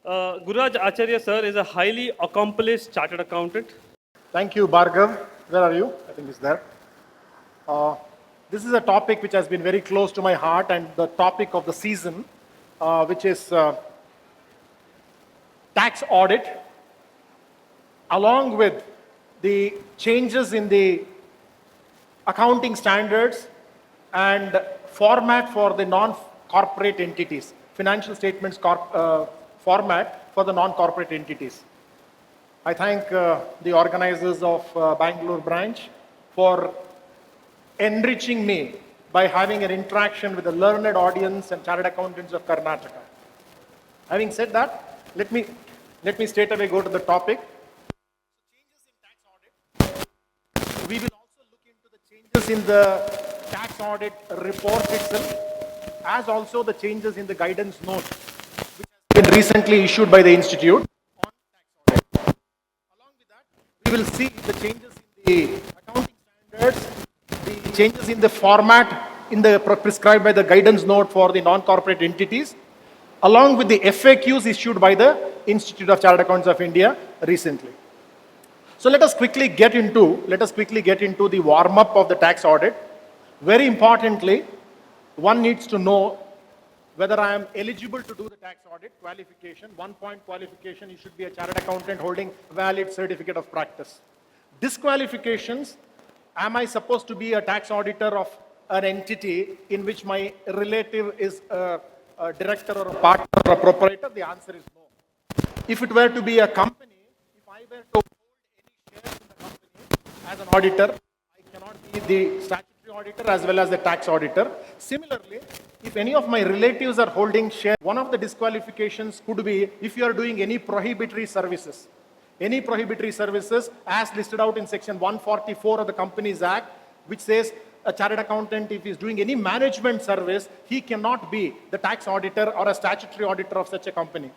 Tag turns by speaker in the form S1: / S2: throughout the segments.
S1: Gururaj Acharya sir is a highly accomplished chartered accountant.
S2: Thank you, Bhargav. Where are you? I think it's there. This is a topic which has been very close to my heart and the topic of the season, which is tax audit, along with the changes in the accounting standards and format for the non-corporate entities, financial statements format for the non-corporate entities. I thank the organizers of Bangalore branch for enriching me by having an interaction with the learned audience and chartered accountants of Karnataka. Having said that, let me straight away go to the topic. Changes in tax audit. We will also look into the changes in the tax audit report itself, as also the changes in the guidance note, which has been recently issued by the institute on tax audit. Along with that, we will see the changes in the accounting standards, the changes in the format prescribed by the guidance note for the non-corporate entities, along with the FAQs issued by the Institute of Chartered Accountants of India recently. So let us quickly get into the warm-up of the tax audit. Very importantly, one needs to know whether I am eligible to do the tax audit qualification. 1 point qualification, you should be a chartered accountant holding valid certificate of practice. Disqualifications, am I supposed to be a tax auditor of an entity in which my relative is a director or a partner or a proprietor? The answer is no. If it were to be a company, if I were to hold any shares in the company as an auditor, I cannot be the statutory auditor as well as the tax auditor. Similarly, if any of my relatives are holding shares, one of the disqualifications could be if you are doing any prohibitory services. Any prohibitory services as listed out in section 144 of the Companies Act, which says a chartered accountant, if he is doing any management service, he cannot be the tax auditor or a statutory auditor of such a company.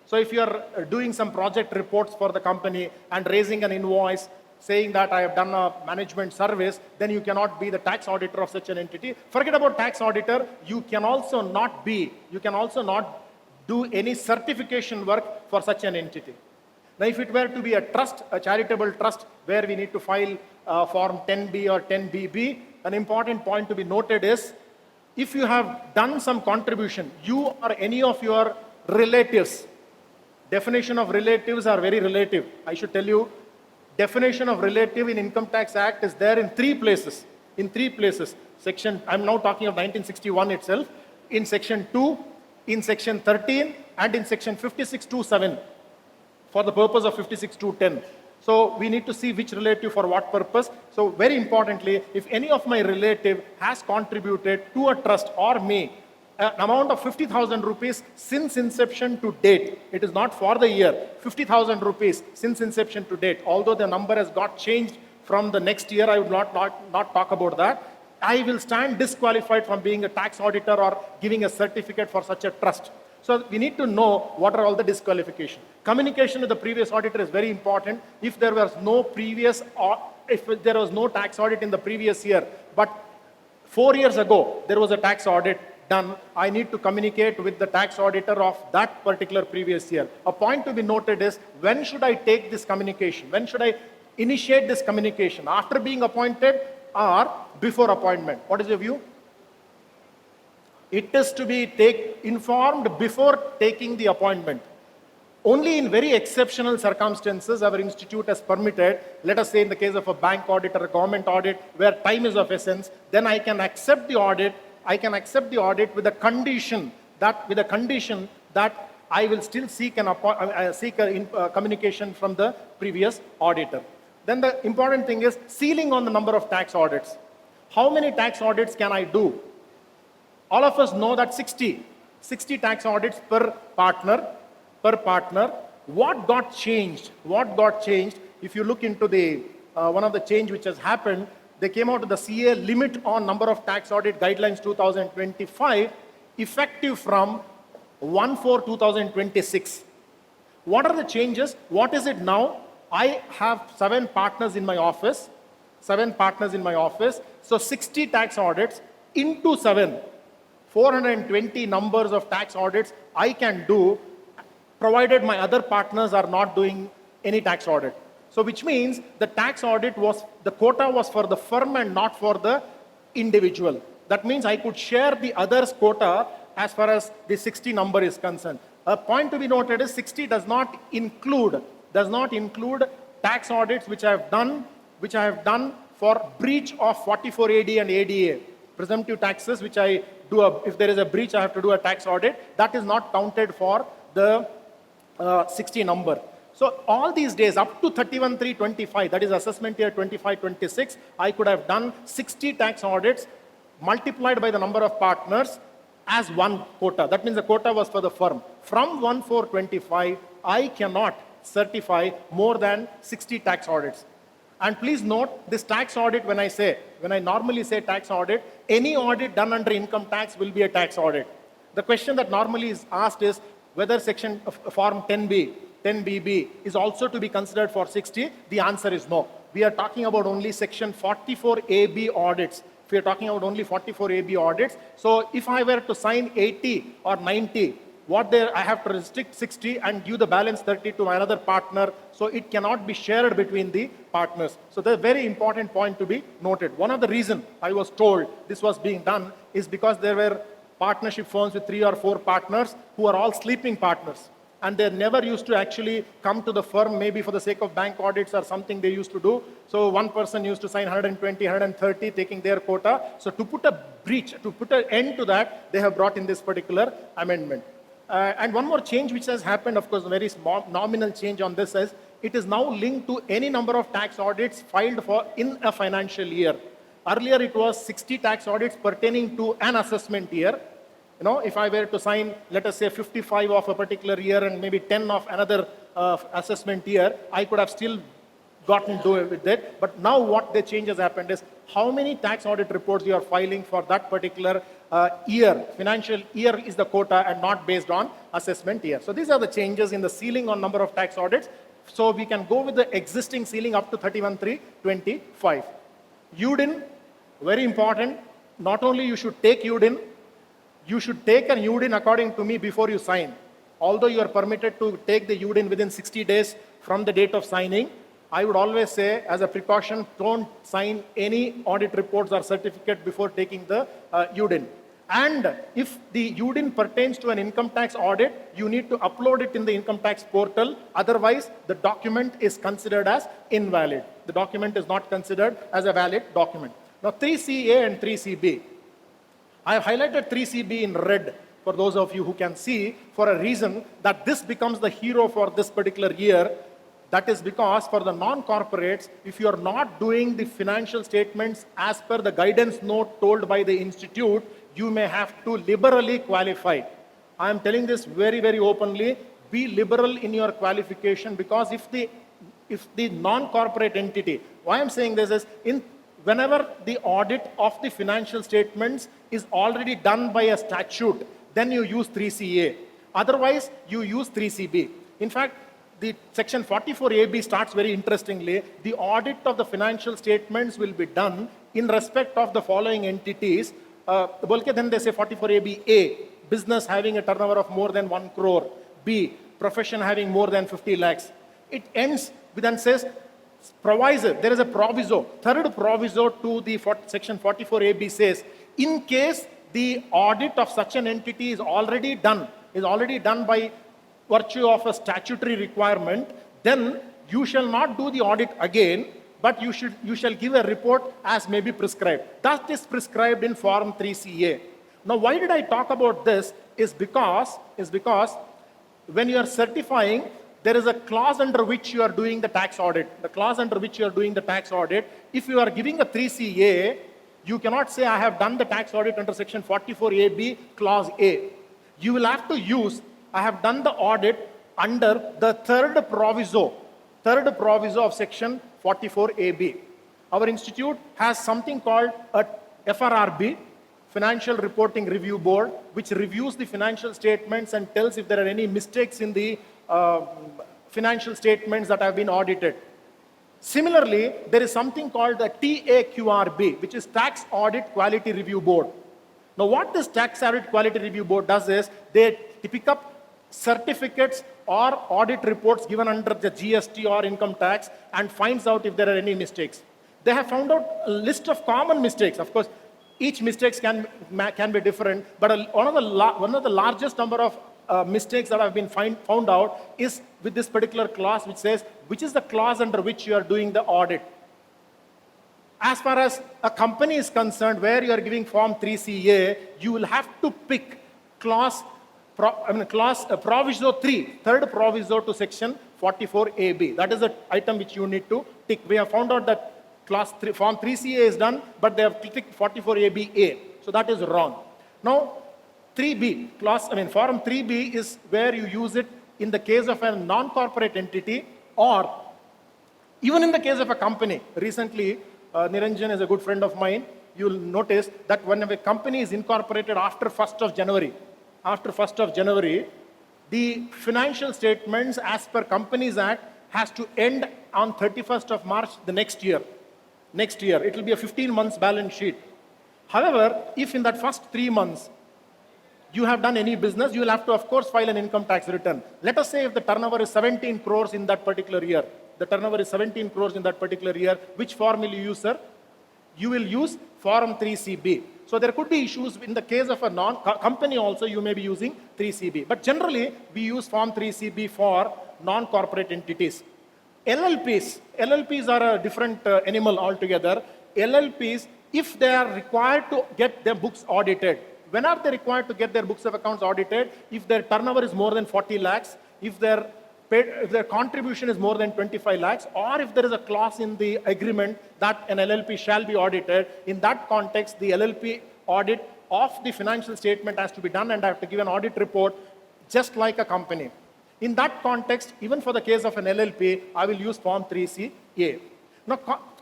S2: So if you are doing some project reports for the company and raising an invoice saying that I have done a management service, then you cannot be the tax auditor of such an entity. Forget about tax auditor, you can also not do any certification work for such an entity. Now, if it were to be a trust, a charitable trust, where we need to file Form 10B or 10BB, an important point to be noted is, if you have done some contribution, you or any of your relatives, definition of relatives are very relative. I should tell you, definition of relative in Income Tax Act is there in three places. Section, I'm now talking of 1961 itself, in Section 2, in Section 13, and in Section 56(2)(7. For the purpose of 56(2)(10). So we need to see which relative for what purpose. So very importantly, if any of my relative has contributed to a trust or me an amount of 50,000 rupees since inception to date, it is not for the year, 50,000 rupees since inception to date, although the number has got changed from the next year, I would not talk about that. I will stand disqualified from being a tax auditor or giving a certificate for such a trust. So we need to know what are all the disqualifications. Communication with the previous auditor is very important. If there was no tax audit in the previous year, but 4 years ago there was a tax audit done, I need to communicate with the tax auditor of that particular previous year. A point to be noted is, when should I take this communication? When should I initiate this communication? After being appointed or before appointment? What is your view? It is to be informed before taking the appointment. Only in very exceptional circumstances our institute has permitted, let us say in the case of a bank audit or a government audit where time is of essence, then I can accept the audit. I can accept the audit with a condition that I will still seek a communication from the previous auditor. Then the important thing is ceiling on the number of tax audits. How many tax audits can I do? All of us know that 60 tax audits per partner. What got changed? If you look into the one of the change which has happened, they came out with the CA limit on number of tax audit guidelines 2025, effective from 1/4/2026. What are the changes? What is it now? I have 7 partners in my office. So 60 tax audits into 7. 420 numbers of tax audits I can do provided my other partners are not doing any tax audit. So which means the tax audit was, the quota was for the firm and not for the individual. That means I could share the other's quota as far as the 60 number is concerned. A point to be noted is 60 does not include tax audits which I have done for breach of 44 AD and ADA. Presumptive taxes which I do, if there is a breach I have to do a tax audit, that is not counted for the 60 number. So all these days up to 31/3/25, that is assessment year 25/26, I could have done 60 tax audits multiplied by the number of partners as one quota. That means the quota was for the firm. From 1/4/25, I cannot certify more than 60 tax audits. And please note, this tax audit, when I normally say tax audit, any audit done under income tax will be a tax audit. The question that normally is asked is whether section of form 10B, 10BB is also to be considered for 60. The answer is no. We are talking about only section 44AB audits. If we are talking about only 44AB audits, so if I were to sign 80 or 90, I have to restrict 60 and give the balance 30 to another partner, so it cannot be shared between the partners. So the very important point to be noted. One of the reasons I was told this was being done is because there were partnership firms with 3 or 4 partners who are all sleeping partners. And they never used to actually come to the firm, maybe for the sake of bank audits or something they used to do. So one person used to sign 120, 130, taking their quota. So to put a breach, to put an end to that, they have brought in this particular amendment. And one more change which has happened, of course, a very small nominal change on this is, it is now linked to any number of tax audits filed for in a financial year. Earlier it was 60 tax audits pertaining to an assessment year. You know, if I were to sign, let us say 55 of a particular year and maybe 10 of another assessment year, I could have still gotten to it with it. But now what the change has happened is how many tax audit reports you are filing for that particular year. Financial year is the quota and not based on assessment year. So these are the changes in the ceiling on number of tax audits. So we can go with the existing ceiling up to 31/3/25. UDIN, very important. Not only you should take UDIN, you should take an UDIN according to me before you sign. Although you are permitted to take the UDIN within 60 days from the date of signing, I would always say, as a precaution, don't sign any audit reports or certificate before taking the UDIN. And if the UDIN pertains to an income tax audit, you need to upload it in the income tax portal. Otherwise, the document is considered as invalid. The document is not considered as a valid document. Now, 3CA and 3CB. I have highlighted 3CB in red for those of you who can see, for a reason that this becomes the hero for this particular year. That is because for the non-corporates, if you are not doing the financial statements as per the guidance note told by the institute, you may have to liberally qualify. I am telling this very, very openly. Be liberal in your qualification, because if the non-corporate entity, why I am saying this is, whenever the audit of the financial statements is already done by a statute, then you use 3CA. Otherwise, you use 3CB. In fact, the section 44AB starts very interestingly. The audit of the financial statements will be done in respect of the following entities. Then they say 44AB A, business having a turnover of more than 1 crore. B, profession having more than 50 lakhs. It ends with and says, proviso, there is a proviso. Third proviso to the section 44AB says, in case the audit of such an entity is already done by virtue of a statutory requirement, then you shall not do the audit again, but you shall give a report as may be prescribed. That is prescribed in Form 3CA. Now, why did I talk about this? Is because when you are certifying, there is a clause under which you are doing the tax audit. The clause under which you are doing the tax audit, if you are giving a 3CA, you cannot say, I have done the tax audit under section 44AB, clause A. You will have to use, I have done the audit under the third proviso of section 44AB. Our institute has something called a FRRB, Financial Reporting Review Board, which reviews the financial statements and tells if there are any mistakes in the financial statements that have been audited. Similarly, there is something called the TAQRB, which is Tax Audit Quality Review Board. Now, what this Tax Audit Quality Review Board does is, they pick up certificates or audit reports given under the GST or income tax and finds out if there are any mistakes. They have found out a list of common mistakes. Of course, each mistakes can be different, but one of the largest number of mistakes that have been found out is with this particular clause which says, which is the clause under which you are doing the audit. As far as a company is concerned, where you are giving Form 3CA, you will have to pick proviso 3, third proviso to Section 44AB. That is the item which you need to tick. We have found out that Form 3CA is done, but they have ticked 44ABA. So that is wrong. Now, 3B, Form 3B is where you use it in the case of a non-corporate entity or even in the case of a company. Recently, Niranjan is a good friend of mine. You will notice that when a company is incorporated after 1st of January, the financial statements as per Companies Act has to end on 31st of March the next year. It will be a 15 months balance sheet. However, if in that first 3 months you have done any business, you will have to, of course, file an income tax return. Let us say if the turnover is 17 crores in that particular year. Which form will you use, sir? You will use Form 3CB. So there could be issues in the case of a company also, you may be using 3CB. But generally, we use Form 3CB for non-corporate entities. LLPs are a different animal altogether. LLPs, if they are required to get their books audited, when are they required to get their books of accounts audited? If their turnover is more than 40 lakhs, if their contribution is more than 25 lakhs, or if there is a clause in the agreement that an LLP shall be audited, in that context, the LLP audit of the financial statement has to be done and I have to give an audit report just like a company. In that context, even for the case of an LLP, I will use Form 3CA. Now,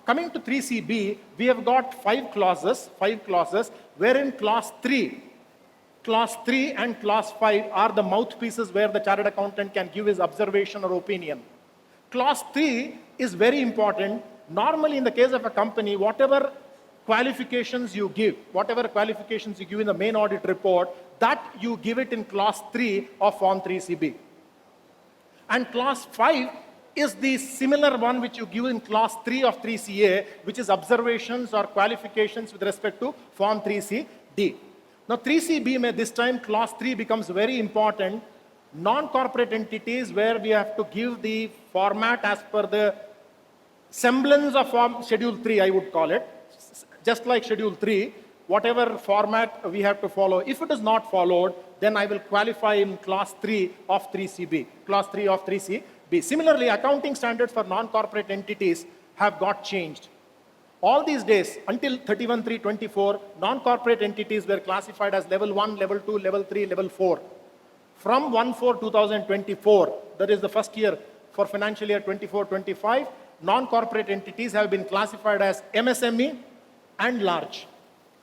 S2: coming to 3CB, we have got 5 clauses, wherein Clause 3 and Clause 5 are the mouthpieces where the chartered accountant can give his observation or opinion. Clause 3 is very important. Normally, in the case of a company, whatever qualifications you give in the main audit report, that you give it in Clause 3 of Form 3CB. And Clause 5 is the similar one which you give in Clause 3 of 3CA, which is observations or qualifications with respect to Form 3CD. Now, 3CB, this time, Clause 3 becomes very important. Non-corporate entities where we have to give the format as per the semblance of Schedule 3, I would call it. Just like Schedule 3, whatever format we have to follow. If it is not followed, then I will qualify in Clause 3 of 3CB. Similarly, accounting standards for non-corporate entities have got changed. All these days, until 31/3/24, non-corporate entities were classified as Level 1, Level 2, Level 3, Level 4. From 1/4/2024, that is the first year for financial year 24-25, non-corporate entities have been classified as MSME and large.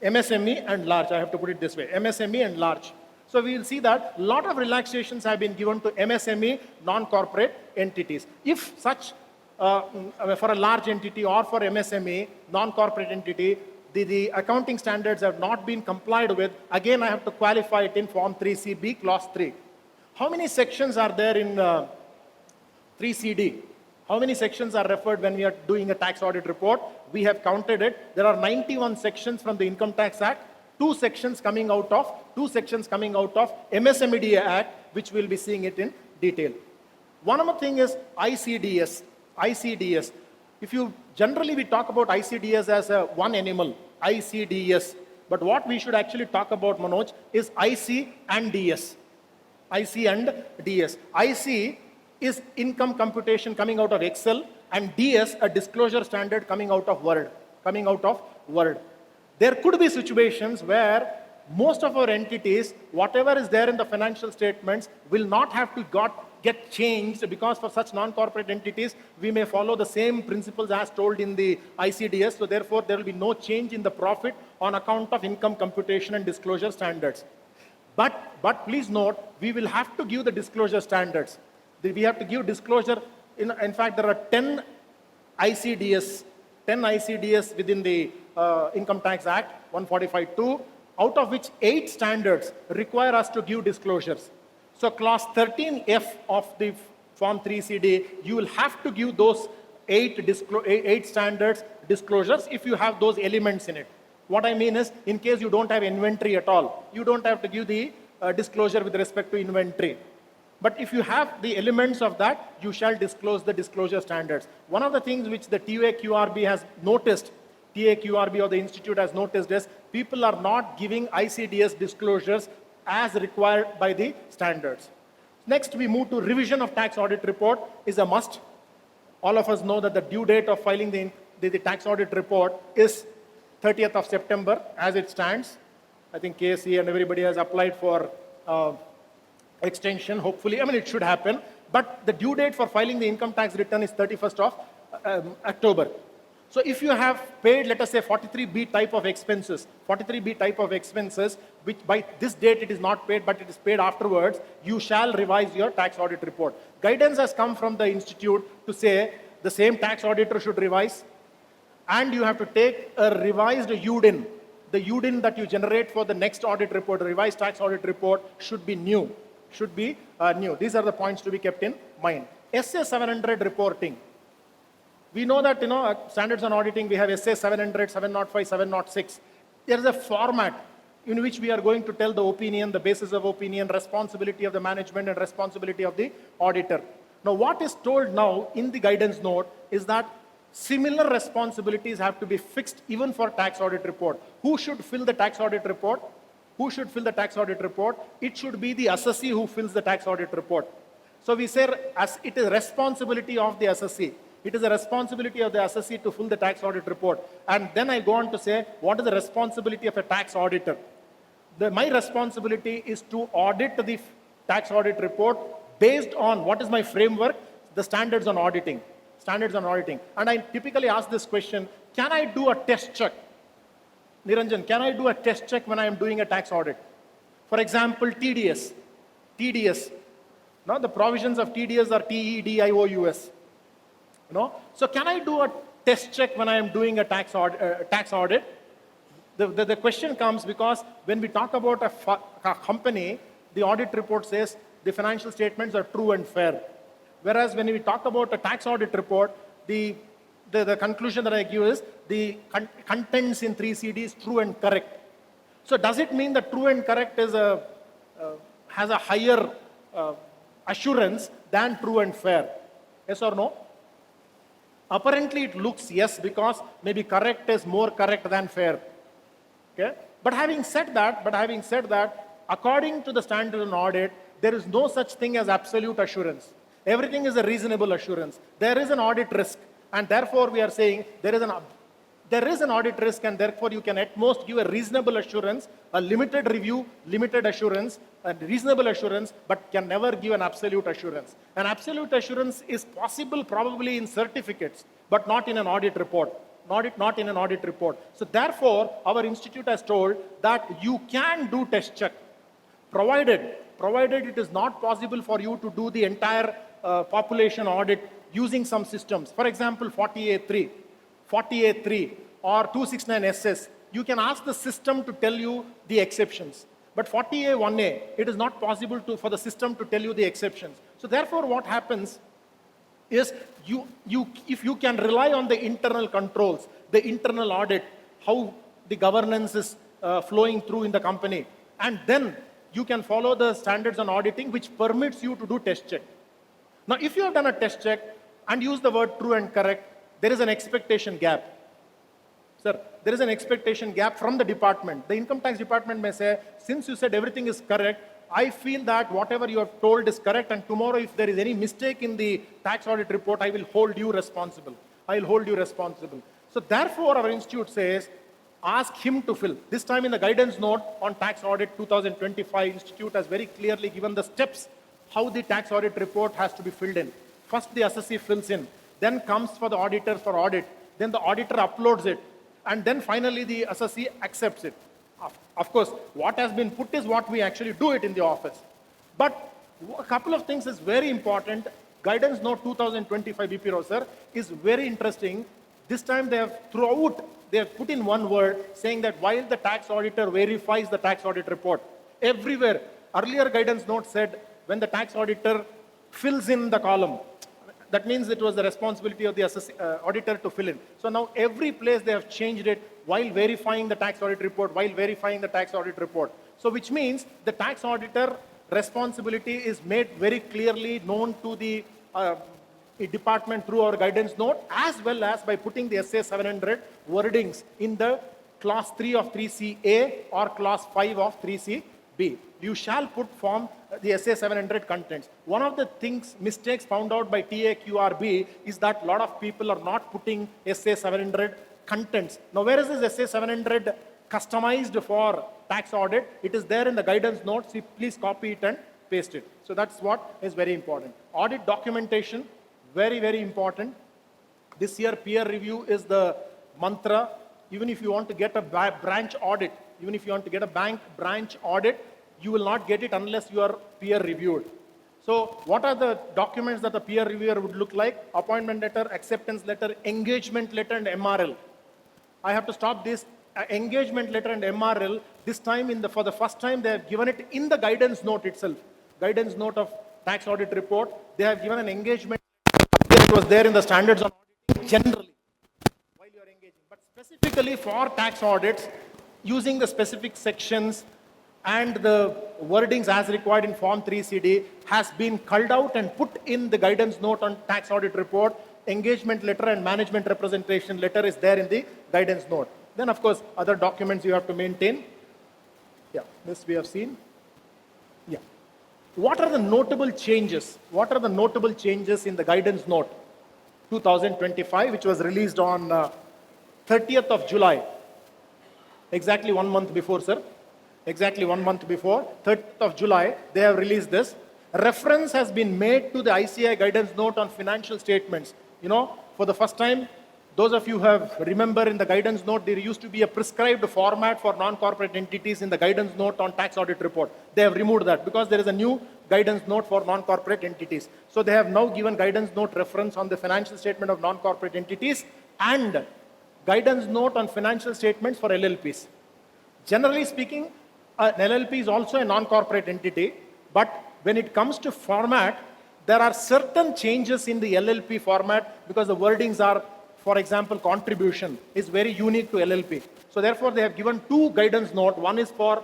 S2: I have to put it this way, MSME and large. So we will see that a lot of relaxations have been given to MSME non-corporate entities. If such for a large entity or for MSME, non-corporate entity, the accounting standards have not been complied with, again I have to qualify it in Form 3CB, Clause 3. How many sections are there in 3CD? How many sections are referred when we are doing a tax audit report? We have counted it. There are 91 sections from the Income Tax Act, 2 sections coming out of MSMEDA Act, which we'll be seeing it in detail. One more thing is ICDS. If you generally we talk about ICDS as a one animal, ICDS. But what we should actually talk about, Manoj, is IC and DS. IC is income computation coming out of Excel, and DS a disclosure standard coming out of Word. There could be situations where most of our entities, whatever is there in the financial statements, will not have to get changed, because for such non-corporate entities, we may follow the same principles as told in the ICDS. So therefore, there will be no change in the profit on account of income computation and disclosure standards. But please note, we will have to give the disclosure standards. We have to give disclosure. In fact, there are 10 ICDS within the Income Tax Act 145(2), out of which 8 standards require us to give disclosures. So clause 13F of the Form 3CD, you will have to give those eight standards disclosures if you have those elements in it. What I mean is, in case you don't have inventory at all, you don't have to give the disclosure with respect to inventory. But if you have the elements of that, you shall disclose the disclosure standards. One of the things which the TAQRB has noticed, TAQRB or the institute has noticed is, people are not giving ICDS disclosures as required by the standards. Next, we move to revision of tax audit report is a must. All of us know that the due date of filing the tax audit report is 30th of September as it stands. I think KSE and everybody has applied for extension, hopefully. I mean, it should happen. But the due date for filing the income tax return is 31st of October. So if you have paid, let us say, 43B type of expenses, which by this date it is not paid, but it is paid afterwards, you shall revise your tax audit report. Guidance has come from the institute to say the same tax auditor should revise, and you have to take a revised UDIN. The UDIN that you generate for the next audit report, the revised tax audit report, should be new. These are the points to be kept in mind. SA 700 reporting. We know that, standards on auditing, we have SA 700, 705, 706. There is a format in which we are going to tell the opinion, the basis of opinion, responsibility of the management, and responsibility of the auditor. Now, what is told now in the guidance note is that similar responsibilities have to be fixed even for tax audit report. Who should fill the tax audit report? It should be the assessee who fills the tax audit report. So we say as it is responsibility of the assessee. It is a responsibility of the assessee to fill the tax audit report. And then I go on to say, what is the responsibility of a tax auditor? My responsibility is to audit the tax audit report based on what is my framework, the standards on auditing. And I typically ask this question, can I do a test check? Niranjan, can I do a test check when I am doing a tax audit? For example, TDS. Now the provisions of TDS are TEDIOUS. So can I do a test check when I am doing a tax audit? The question comes because when we talk about a company, the audit report says the financial statements are true and fair. Whereas when we talk about a tax audit report, the conclusion that I give is the contents in 3CD is true and correct. So does it mean that true and correct is has a higher assurance than true and fair? Yes or no? Apparently it looks yes, because maybe correct is more correct than fair. Okay? But having said that, according to the standard on audit, there is no such thing as absolute assurance. Everything is a reasonable assurance. There is an audit risk, and therefore we are saying there is an audit risk, and therefore you can at most give a reasonable assurance, a limited review, limited assurance, a reasonable assurance, but can never give an absolute assurance. An absolute assurance is possible probably in certificates, but not in an audit report. Not in an audit report. So therefore, our institute has told that you can do test check, provided it is not possible for you to do the entire population audit using some systems. For example, 40A3 or 269SS, you can ask the system to tell you the exceptions. But 40A1A, it is not possible for the system to tell you the exceptions. So therefore, what happens is if you can rely on the internal controls, the internal audit, how the governance is flowing through in the company, and then you can follow the standards on auditing, which permits you to do test check. Now, if you have done a test check and use the word true and correct, there is an expectation gap. Sir, there is an expectation gap from the department. The income tax department may say, since you said everything is correct, I feel that whatever you have told is correct, and tomorrow if there is any mistake in the tax audit report, I will hold you responsible. So therefore, our institute says, ask him to fill. This time in the guidance note on tax audit 2025, institute has very clearly given the steps how the tax audit report has to be filled in. First, the assessee fills in, then comes for the auditor for audit, then the auditor uploads it, and then finally the assessee accepts it. Of course, what has been put is what we actually do it in the office. But a couple of things is very important. Guidance note 2025 BPRO, sir, is very interesting. This time they have put in one word saying that while the tax auditor verifies the tax audit report, everywhere, earlier guidance note said when the tax auditor fills in the column, that means it was the responsibility of the auditor to fill in. So now every place they have changed it while verifying the tax audit report, So which means the tax auditor responsibility is made very clearly known to the department through our guidance note, as well as by putting the SA 700 wordings in the clause 3 of 3CA or clause 5 of 3CB. You shall put form the SA 700 contents. One of the mistakes found out by TAQRB is that a lot of people are not putting SA 700 contents. Now, where is this SA 700 customized for tax audit? It is there in the guidance notes. Please copy it and paste it. So that's what is very important. Audit documentation, very, very important. This year, peer review is the mantra. Even if you want to get a branch audit, even if you want to get a bank branch audit, you will not get it unless you are peer reviewed. So what are the documents that the peer reviewer would look like? Appointment letter, acceptance letter, engagement letter, and MRL. I have to stop this. Engagement letter and MRL, this time for the first time, they have given it in the guidance note itself. Guidance note of tax audit report. They have given an engagement. It was there in the standards on auditing generally while you are engaging. But specifically for tax audits, using the specific sections and the wordings as required in Form 3CD has been culled out and put in the guidance note on tax audit report. Engagement letter and management representation letter is there in the guidance note. Then, of course, other documents you have to maintain. Yeah, this we have seen. Yeah. What are the notable changes? What are the notable changes in the guidance note 2025, which was released on 30th of July? Exactly 1 month before, sir. Exactly 1 month before, 30th of July, they have released this. Reference has been made to the ICAI guidance note on financial statements. You know, for the first time, those of you who have remember in the guidance note, there used to be a prescribed format for non-corporate entities in the guidance note on tax audit report. They have removed that because there is a new guidance note for non-corporate entities. So they have now given guidance note reference on the financial statement of non-corporate entities and guidance note on financial statements for LLPs. Generally speaking, an LLP is also a non-corporate entity, but when it comes to format, there are certain changes in the LLP format because the wordings are, for example, contribution is very unique to LLP. So therefore, they have given two guidance notes. One is for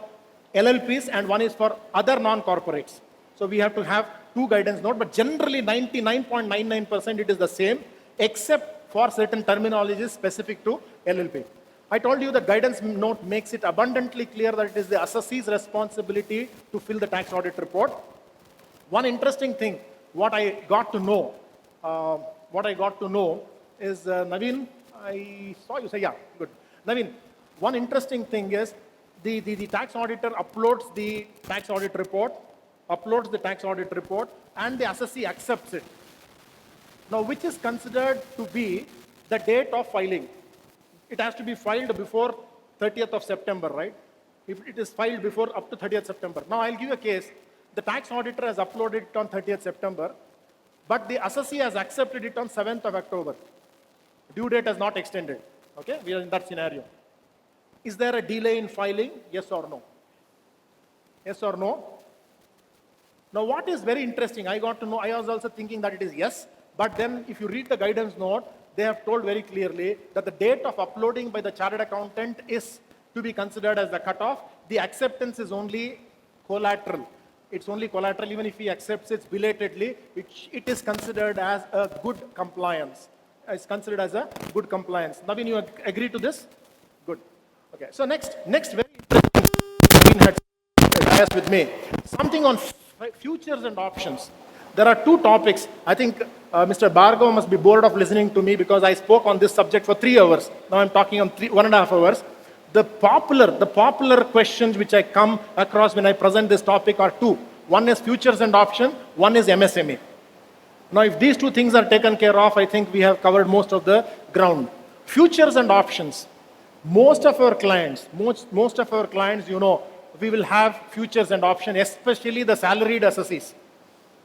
S2: LLPs and one is for other non-corporates. So we have to have two guidance notes, but generally 99.99% it is the same, except for certain terminologies specific to LLP. I told you that guidance note makes it abundantly clear that it is the assessee's responsibility to fill the tax audit report. One interesting thing, what I got to know is, Naveen, I saw you say, yeah, good. Naveen, one interesting thing is the tax auditor uploads the tax audit report, and the assessee accepts it. Now, which is considered to be the date of filing? It has to be filed before 30th of September, right? If it is filed before up to 30th September. Now, I'll give you a case. The tax auditor has uploaded it on 30th September, but the assessee has accepted it on 7th of October. Due date has not extended. Okay, we are in that scenario. Is there a delay in filing? Yes or no? Yes or no? Now, what is very interesting, I got to know, I was also thinking that it is yes, but then if you read the guidance note, they have told very clearly that the date of uploading by the chartered accountant is to be considered as the cutoff. The acceptance is only collateral. It's only collateral. Even if he accepts it belatedly, it is considered as a good compliance. It's considered as a good compliance. Naveen, you agree to this? Good. Okay. So next very interesting Naveen had discussed with me. Something on futures and options. There are two topics. I think Mr. Bhargav must be bored of listening to me because I spoke on this subject for 3 hours. Now I'm talking on 1.5 hours. The popular questions which I come across when I present this topic are two. One is futures and option, one is MSME. Now if these two things are taken care of, I think we have covered most of the ground. Futures and options. Most of our clients, you know, we will have futures and options, especially the salaried assessees,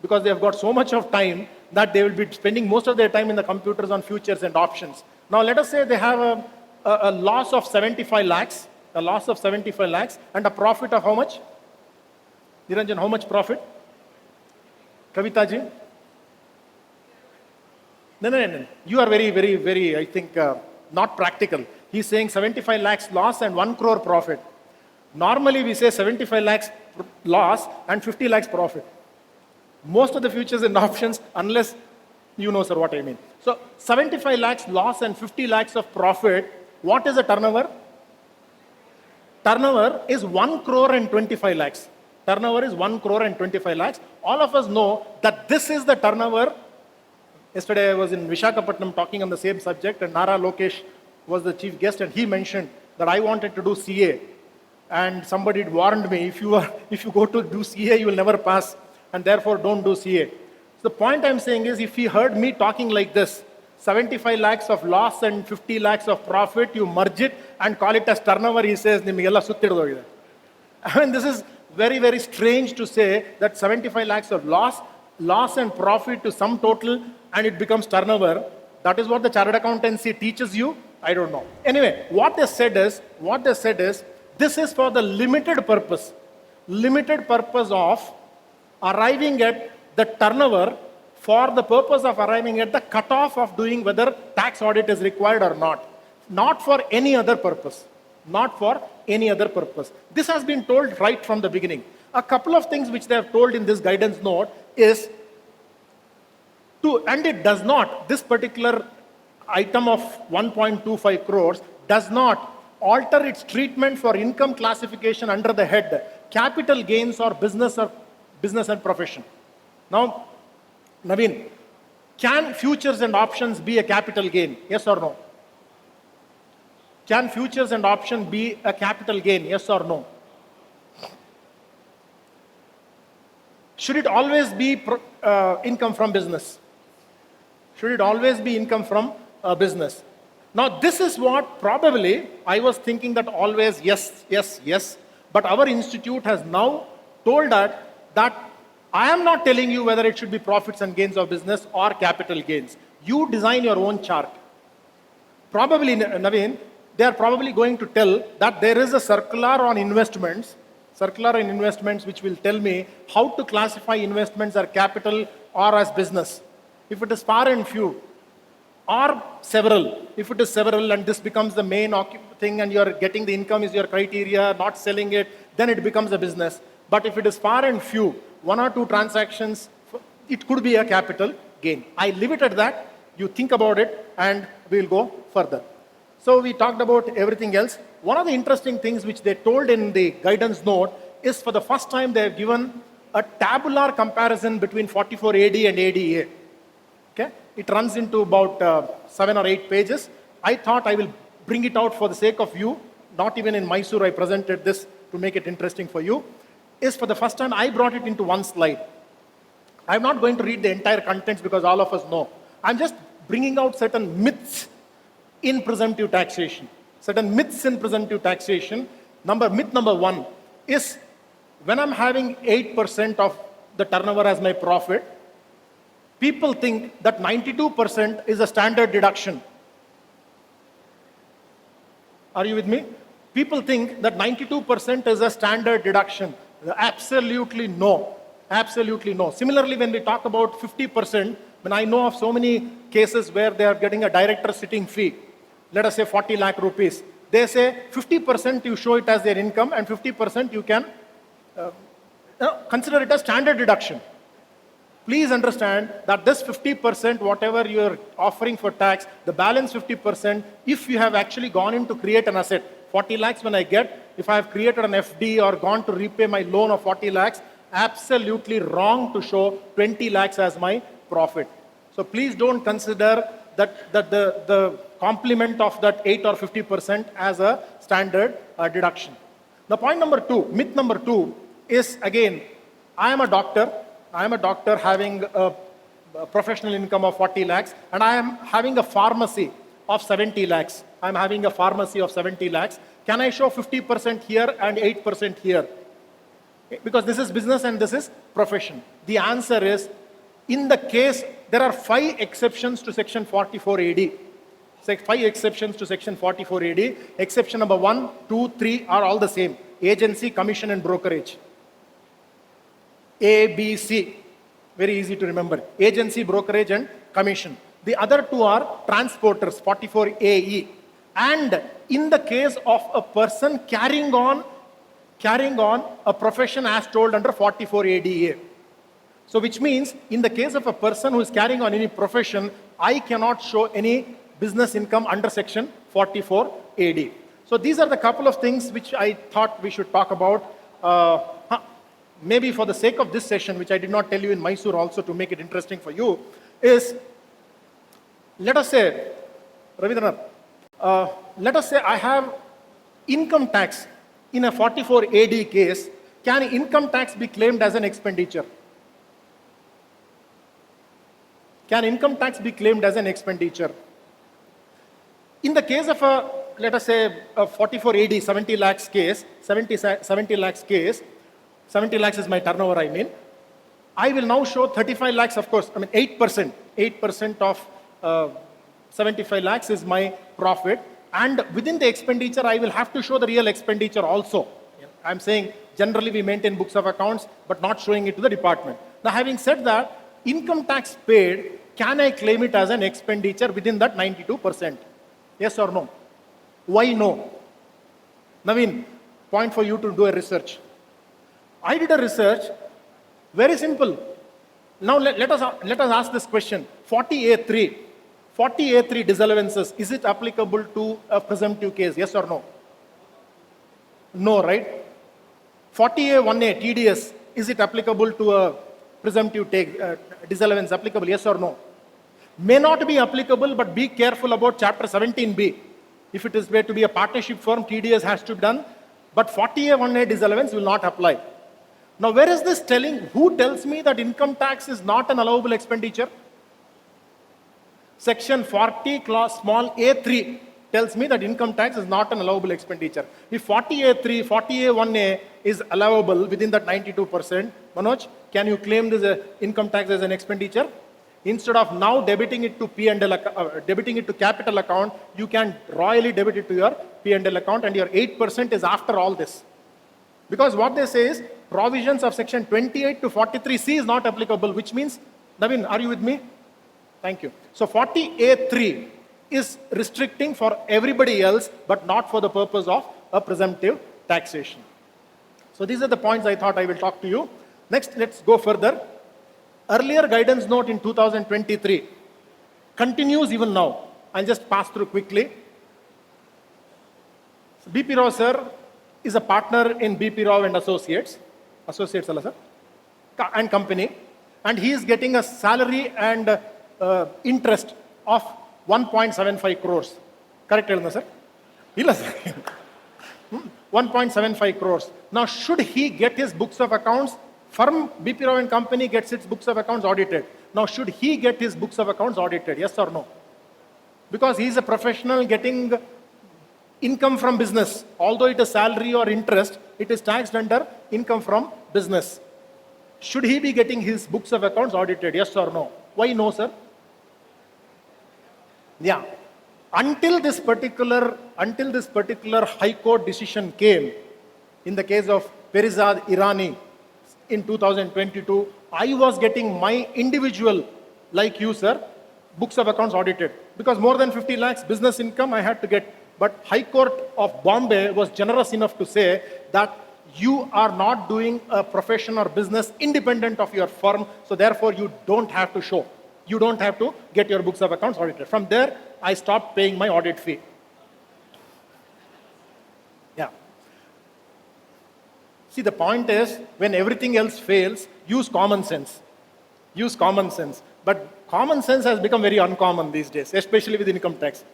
S2: because they have got so much of time that they will be spending most of their time in the computers on futures and options. Now let us say they have a loss of 75 lakhs, and a profit of how much? Niranjan, how much profit? Kavita ji? No. You are very, I think, not practical. He's saying 75 lakhs loss and 1 crore profit. Normally, we say 75 lakhs loss and 50 lakhs profit. Most of the futures and options, unless you know, sir, what I mean. So, 75 lakhs loss and 50 lakhs of profit. What is the turnover? Turnover is 1 crore and 25 lakhs. Turnover is 1 crore and 25 lakhs. All of us know that this is the turnover. Yesterday I was in Visakhapatnam talking on the same subject, and Nara Lokesh was the chief guest, and he mentioned that I wanted to do CA. And somebody had warned me, if you go to do CA, you will never pass, and therefore don't do CA. So the point I'm saying is, if he heard me talking like this, 75 lakhs of loss and 50 lakhs of profit, you merge it and call it as turnover, he says, Nimigella suttidodogide. I mean, this is very strange to say that 75 lakhs of loss and profit to some total, and it becomes turnover. That is what the chartered accountancy teaches you. I don't know. Anyway, what they said is, this is for the limited purpose of arriving at the turnover, for the purpose of arriving at the cutoff of doing whether tax audit is required or not for any other purpose. Not for any other purpose. This has been told right from the beginning. A couple of things which they have told in this guidance note is and it does not, this particular item of 1.25 crores does not alter its treatment for income classification under the head capital gains or business and profession. Now, Naveen, can futures and options be a capital gain? Yes or no? Can futures and options be a capital gain? Yes or no? Should it always be income from business? Should it always be income from business? Now, this is what probably I was thinking, that always yes. But our institute has now told that I am not telling you whether it should be profits and gains of business or capital gains. You design your own chart. Probably, Naveen, they are probably going to tell that there is a circular on investments which will tell me how to classify investments as capital or as business. If it is far and few, or several, if it is several and this becomes the main thing and you are getting the income is your criteria, not selling it, then it becomes a business. But if it is far and few, 1 or 2 transactions, it could be a capital gain. I leave it at that. You think about it and we'll go further. So we talked about everything else. One of the interesting things which they told in the guidance note is, for the first time they have given a tabular comparison between 44 AD and ADA. Okay? It runs into about 7 or 8 pages. I thought I will bring it out for the sake of you. Not even in Mysore I presented this to make it interesting for you. Is for the first time I brought it into one slide. I'm not going to read the entire contents because all of us know. I'm just bringing out certain myths in presumptive taxation. Certain myths in presumptive taxation. Myth number 1 is, when I'm having 8% of the turnover as my profit, people think that 92% is a standard deduction. Are you with me? People think that 92% is a standard deduction. Absolutely no. Absolutely no. Similarly, when we talk about 50%, when I know of so many cases where they are getting a director sitting fee, let us say 40 lakh rupees, they say 50% you show it as their income and 50% you can consider it as standard deduction. Please understand that this 50%, whatever you are offering for tax, the balance 50%, if you have actually gone in to create an asset, 40 lakhs when I get, if I have created an FD or gone to repay my loan of 40 lakhs, absolutely wrong to show 20 lakhs as my profit. So please don't consider that the complement of that 8 or 50% as a standard deduction. The point number 2, myth number 2 is, again, I am a doctor having a professional income of 40 lakhs and I am having a pharmacy of 70 lakhs. I'm having a pharmacy of 70 lakhs. Can I show 50% here and 8% here? Because this is business and this is profession. The answer is, in the case, there are 5 exceptions to section 44 AD. 5 exceptions to section 44 AD. Exception number 1, 2, 3 are all the same. Agency, commission and brokerage. A, B, C. Very easy to remember. Agency, brokerage, and commission. The other two are transporters, 44AE. And in the case of a person carrying on a profession as told under 44ADA. So which means in the case of a person who is carrying on any profession, I cannot show any business income under section 44AD. So these are the couple of things which I thought we should talk about. Maybe for the sake of this session, which I did not tell you in Mysore also to make it interesting for you, is let us say, Ravindranath, let us say I have income tax in a 44AD case. Can income tax be claimed as an expenditure? Can income tax be claimed as an expenditure? In the case of a, let us say, a 44AD 70 lakhs case, 70 lakhs case, 70 lakhs is my turnover, I mean. I will now show 35 lakhs, of course, 8% of 75 lakhs is my profit. And within the expenditure, I will have to show the real expenditure also. I'm saying generally we maintain books of accounts, but not showing it to the department. Now, having said that, income tax paid, can I claim it as an expenditure within that 92%? Yes or no? Why no? Naveen, point for you to do a research. I did a research, very simple. Now let us ask this question. 40A3 disallowances, is it applicable to a presumptive case? Yes or no? No, right? 40A1A TDS, is it applicable to a presumptive disallowance? Applicable? Yes or no? May not be applicable, but be careful about Chapter 17B. If it is where to be a partnership firm, TDS has to be done, but 40A1A disallowance will not apply. Now, where is this telling? Who tells me that income tax is not an allowable expenditure? Section 40 clause small a3 tells me that income tax is not an allowable expenditure. If 40A3, 40A1A is allowable within that 92%, Manoj, can you claim this income tax as an expenditure? Instead of now debiting it to debiting it to capital account, you can royally debit it to your P&L account, and your 8% is after all this. Because what they say is provisions of section 28 to 43C is not applicable, which means, Naveen, are you with me? Thank you. So 40A3 is restricting for everybody else, but not for the purpose of a presumptive taxation. So these are the points I thought I will talk to you. Next, let's go further. Earlier guidance note in 2023 continues even now. I'll just pass through quickly. So BP Rao sir is a partner in BP Rao and Associates, and company, and he is getting a salary and interest of 1.75 crores. Correct, sir? 1.75 crores. Now, should he get his books of accounts? Firm BP Rao and Company gets its books of accounts audited. Now, should he get his books of accounts audited? Yes or no? Because he is a professional getting income from business. Although it is salary or interest, it is taxed under income from business. Should he be getting his books of accounts audited? Yes or no? Why no, sir? Yeah. Until this particular High Court decision came, in the case of Perizad Irani in 2022, I was getting my individual, like you, sir, books of accounts audited. Because more than 50 lakhs business income I had to get. But High Court of Bombay was generous enough to say that you are not doing a profession or business independent of your firm, so therefore you don't have to show. You don't have to get your books of accounts audited. From there, I stopped paying my audit fee. Yeah. See, the point is, when everything else fails, use common sense. Use common sense. But common sense has become very uncommon these days, especially with income tax.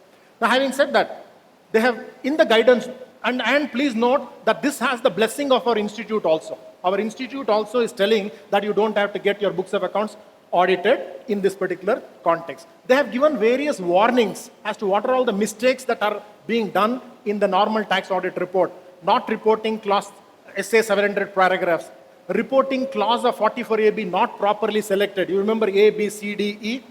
S2: Now, having said that, they have, in the guidance, and please note that this has the blessing of our institute also. Our institute also is telling that you don't have to get your books of accounts audited in this particular context. They have given various warnings as to what are all the mistakes that are being done in the normal tax audit report. Not reporting clause SA 700 paragraphs, reporting clause of 44AB not properly selected. You remember A, B, C, D, E.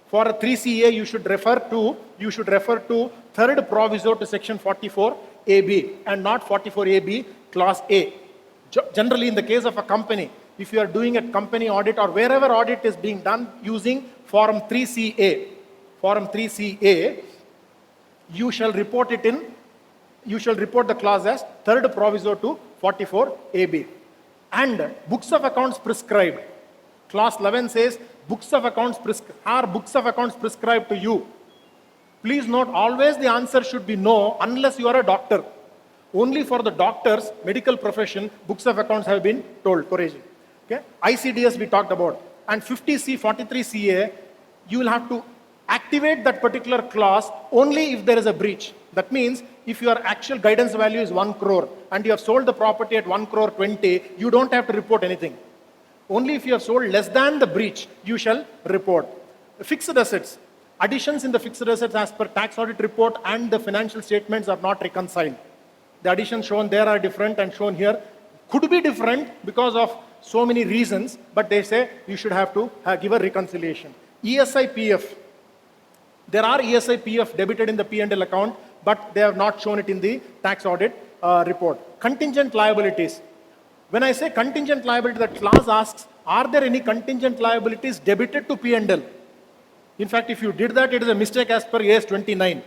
S2: For a 3CA, you should refer to third proviso to section 44AB and not 44AB clause A. Generally, in the case of a company, if you are doing a company audit or wherever audit is being done using Form 3CA, you shall report the clause as third proviso to 44AB. And books of accounts prescribed. Clause 11 says, are books of accounts prescribed to you? Please note, always the answer should be no unless you are a doctor. Only for the doctors, medical profession, books of accounts have been told, correct. Okay? ICDS we talked about. And 50C, 43CA, you will have to activate that particular clause only if there is a breach. That means if your actual guidance value is 1 crore and you have sold the property at 1 crore 20, you don't have to report anything. Only if you have sold less than the breach, you shall report. Fixed assets. Additions in the fixed assets as per tax audit report and the financial statements are not reconciled. The additions shown there are different and shown here could be different because of so many reasons, but they say you should have to give a reconciliation. ESI PF. There are ESI PF debited in the P&L account, but they have not shown it in the tax audit report. Contingent liabilities. When I say contingent liability, the clause asks, are there any contingent liabilities debited to P&L? In fact, if you did that, it is a mistake as per AS 29.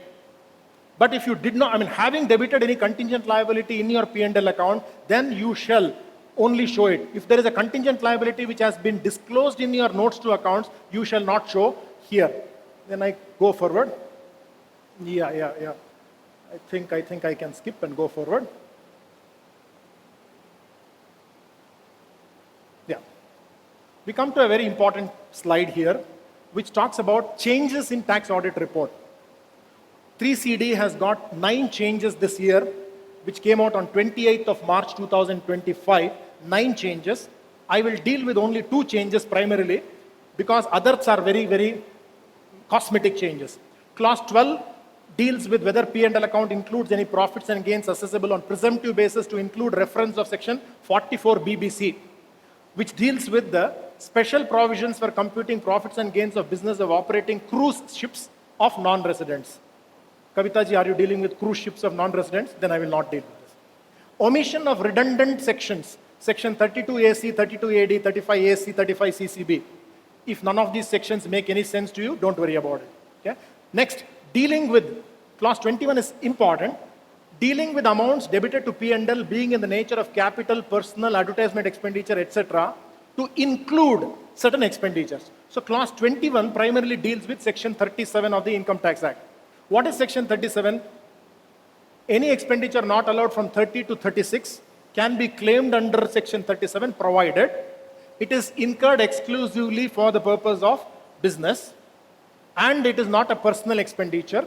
S2: But if you did not, having debited any contingent liability in your P&L account, then you shall only show it. If there is a contingent liability which has been disclosed in your notes to accounts, you shall not show here. Then I go forward. Yeah. I think I can skip and go forward. Yeah. We come to a very important slide here, which talks about changes in tax audit report. 3CD has got 9 changes this year, which came out on 28th of March 2025. 9 changes. I will deal with only 2 changes primarily because others are very, very cosmetic changes. Clause 12 deals with whether P&L account includes any profits and gains accessible on presumptive basis to include reference of section 44 BBC, which deals with the special provisions for computing profits and gains of business of operating cruise ships of non-residents. Kavitaji, are you dealing with cruise ships of non-residents? Then I will not deal with this. Omission of redundant sections, section 32AC, 32AD, 35AC, 35CCB. If none of these sections make any sense to you, don't worry about it. Okay? Next, dealing with, clause 21 is important, dealing with amounts debited to P&L being in the nature of capital, personal, advertisement expenditure, etc., to include certain expenditures. So clause 21 primarily deals with section 37 of the Income Tax Act. What is section 37? Any expenditure not allowed from 30 to 36 can be claimed under section 37 provided it is incurred exclusively for the purpose of business and it is not a personal expenditure.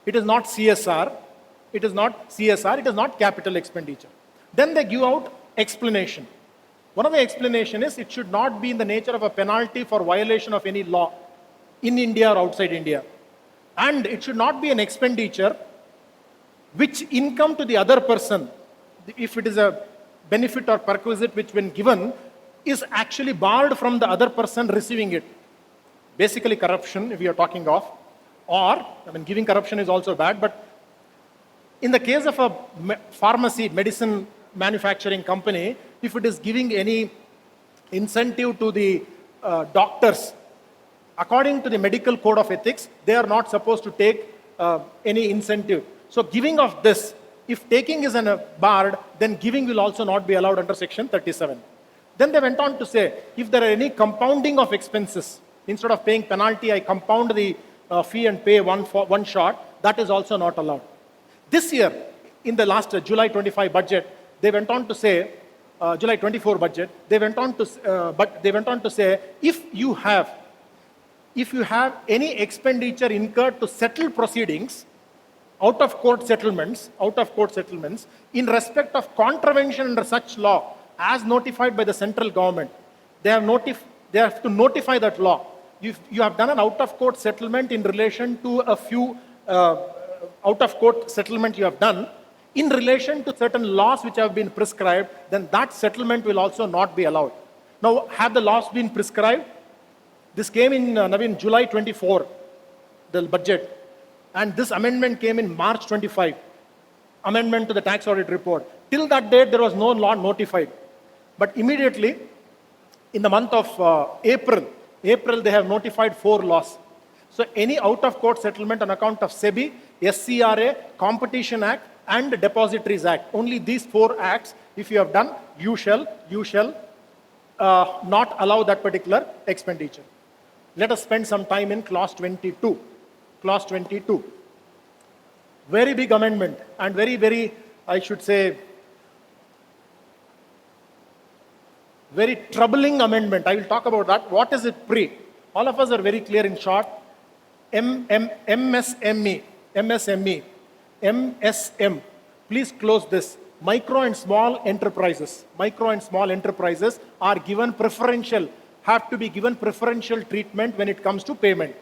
S2: It is not CSR. It is not capital expenditure. Then they give out explanation. One of the explanation is it should not be in the nature of a penalty for violation of any law in India or outside India. And it should not be an expenditure which income to the other person, if it is a benefit or perquisite which when given, is actually barred from the other person receiving it. Basically corruption, if we are talking of, or, giving corruption is also bad, but in the case of a pharmacy, medicine manufacturing company, if it is giving any incentive to the doctors, according to the medical code of ethics, they are not supposed to take any incentive. So giving of this, if taking is barred, then giving will also not be allowed under section 37. Then they went on to say, if there are any compounding of expenses, instead of paying penalty, I compound the fee and pay one shot, that is also not allowed. This year, in the last July 25 budget, they went on to say, July 24 budget, they went on to say, if you have any expenditure incurred to settle proceedings, out of court settlements, in respect of contravention under such law, as notified by the central government, they have to notify that law. If you have done an out-of-court settlement in relation to a few out-of-court settlement you have done, in relation to certain laws which have been prescribed, then that settlement will also not be allowed. Now, have the laws been prescribed? This came in July 24, the budget, and this amendment came in March 25, amendment to the tax audit report. Till that date, there was no law notified. But immediately, in the month of April, they have notified 4 laws. So any out-of-court settlement on account of SEBI, SCRA, Competition Act, and Depositories Act, only these 4 acts, if you have done, you shall not allow that particular expenditure. Let us spend some time in clause 22. Clause 22. Very big amendment and very, I should say, very troubling amendment. I will talk about that. What is it pre? All of us are very clear in short. MSME. MSM. Please close this. Micro and small enterprises are given preferential, have to be given preferential treatment when it comes to payment.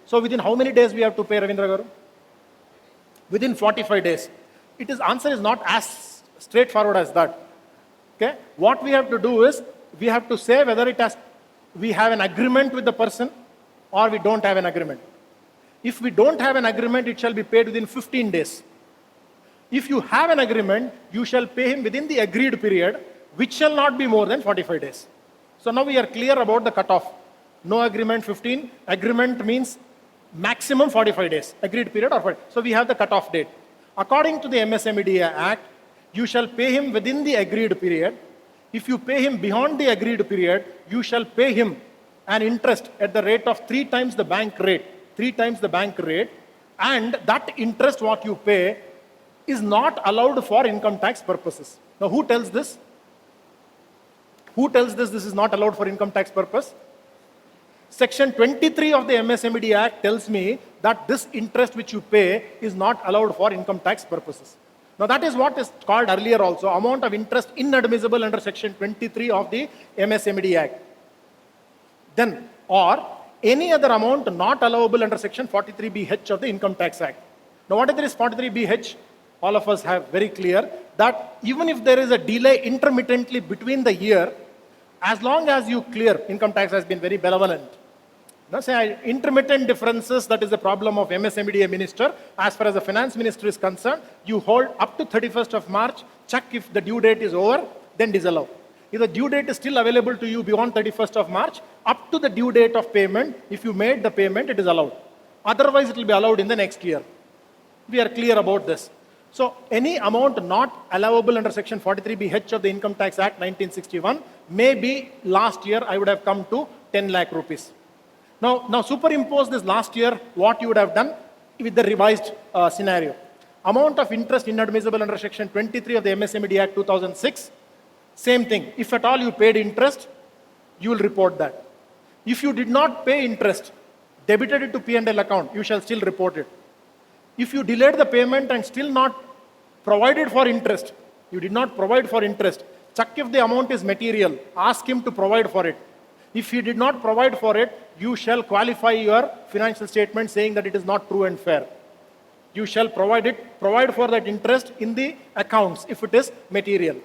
S2: So within how many days we have to pay, Ravindra Garu? Within 45 days. Answer is not as straightforward as that. Okay? What we have to do is, we have to say whether we have an agreement with the person or we don't have an agreement. If we don't have an agreement, it shall be paid within 15 days. If you have an agreement, you shall pay him within the agreed period, which shall not be more than 45 days. So now we are clear about the cutoff. No agreement 15, agreement means maximum 45 days, agreed period or 40. So we have the cutoff date. According to the MSMEDA Act, you shall pay him within the agreed period. If you pay him beyond the agreed period, you shall pay him an interest at the rate of 3 times the bank rate. 3 times the bank rate. And that interest what you pay is not allowed for income tax purposes. Now who tells this? Who tells this is not allowed for income tax purpose? Section 23 of the MSMEDA Act tells me that this interest which you pay is not allowed for income tax purposes. Now that is what is called earlier also, amount of interest inadmissible under Section 23 of the MSMEDA Act. Then, or any other amount not allowable under Section 43BH of the Income Tax Act. Now what is 43BH? All of us have very clear that even if there is a delay intermittently between the year, as long as you clear, income tax has been very benevolent. Now say intermittent differences, that is the problem of MSMEDA minister. As far as the finance minister is concerned, you hold up to 31st of March, check if the due date is over, then disallow. If the due date is still available to you beyond 31st of March, up to the due date of payment, if you made the payment, it is allowed. Otherwise, it will be allowed in the next year. We are clear about this. So any amount not allowable under Section 43BH of the Income Tax Act 1961, maybe last year I would have come to 10 lakh rupees. Now superimpose this last year, what you would have done with the revised scenario. Amount of interest inadmissible under Section 23 of the MSMEDA Act 2006, same thing. If at all you paid interest, you will report that. If you did not pay interest, debited it to P&L account, you shall still report it. If you delayed the payment and still not provided for interest, you did not provide for interest, check if the amount is material, ask him to provide for it. If he did not provide for it, you shall qualify your financial statement saying that it is not true and fair. You shall provide for that interest in the accounts if it is material.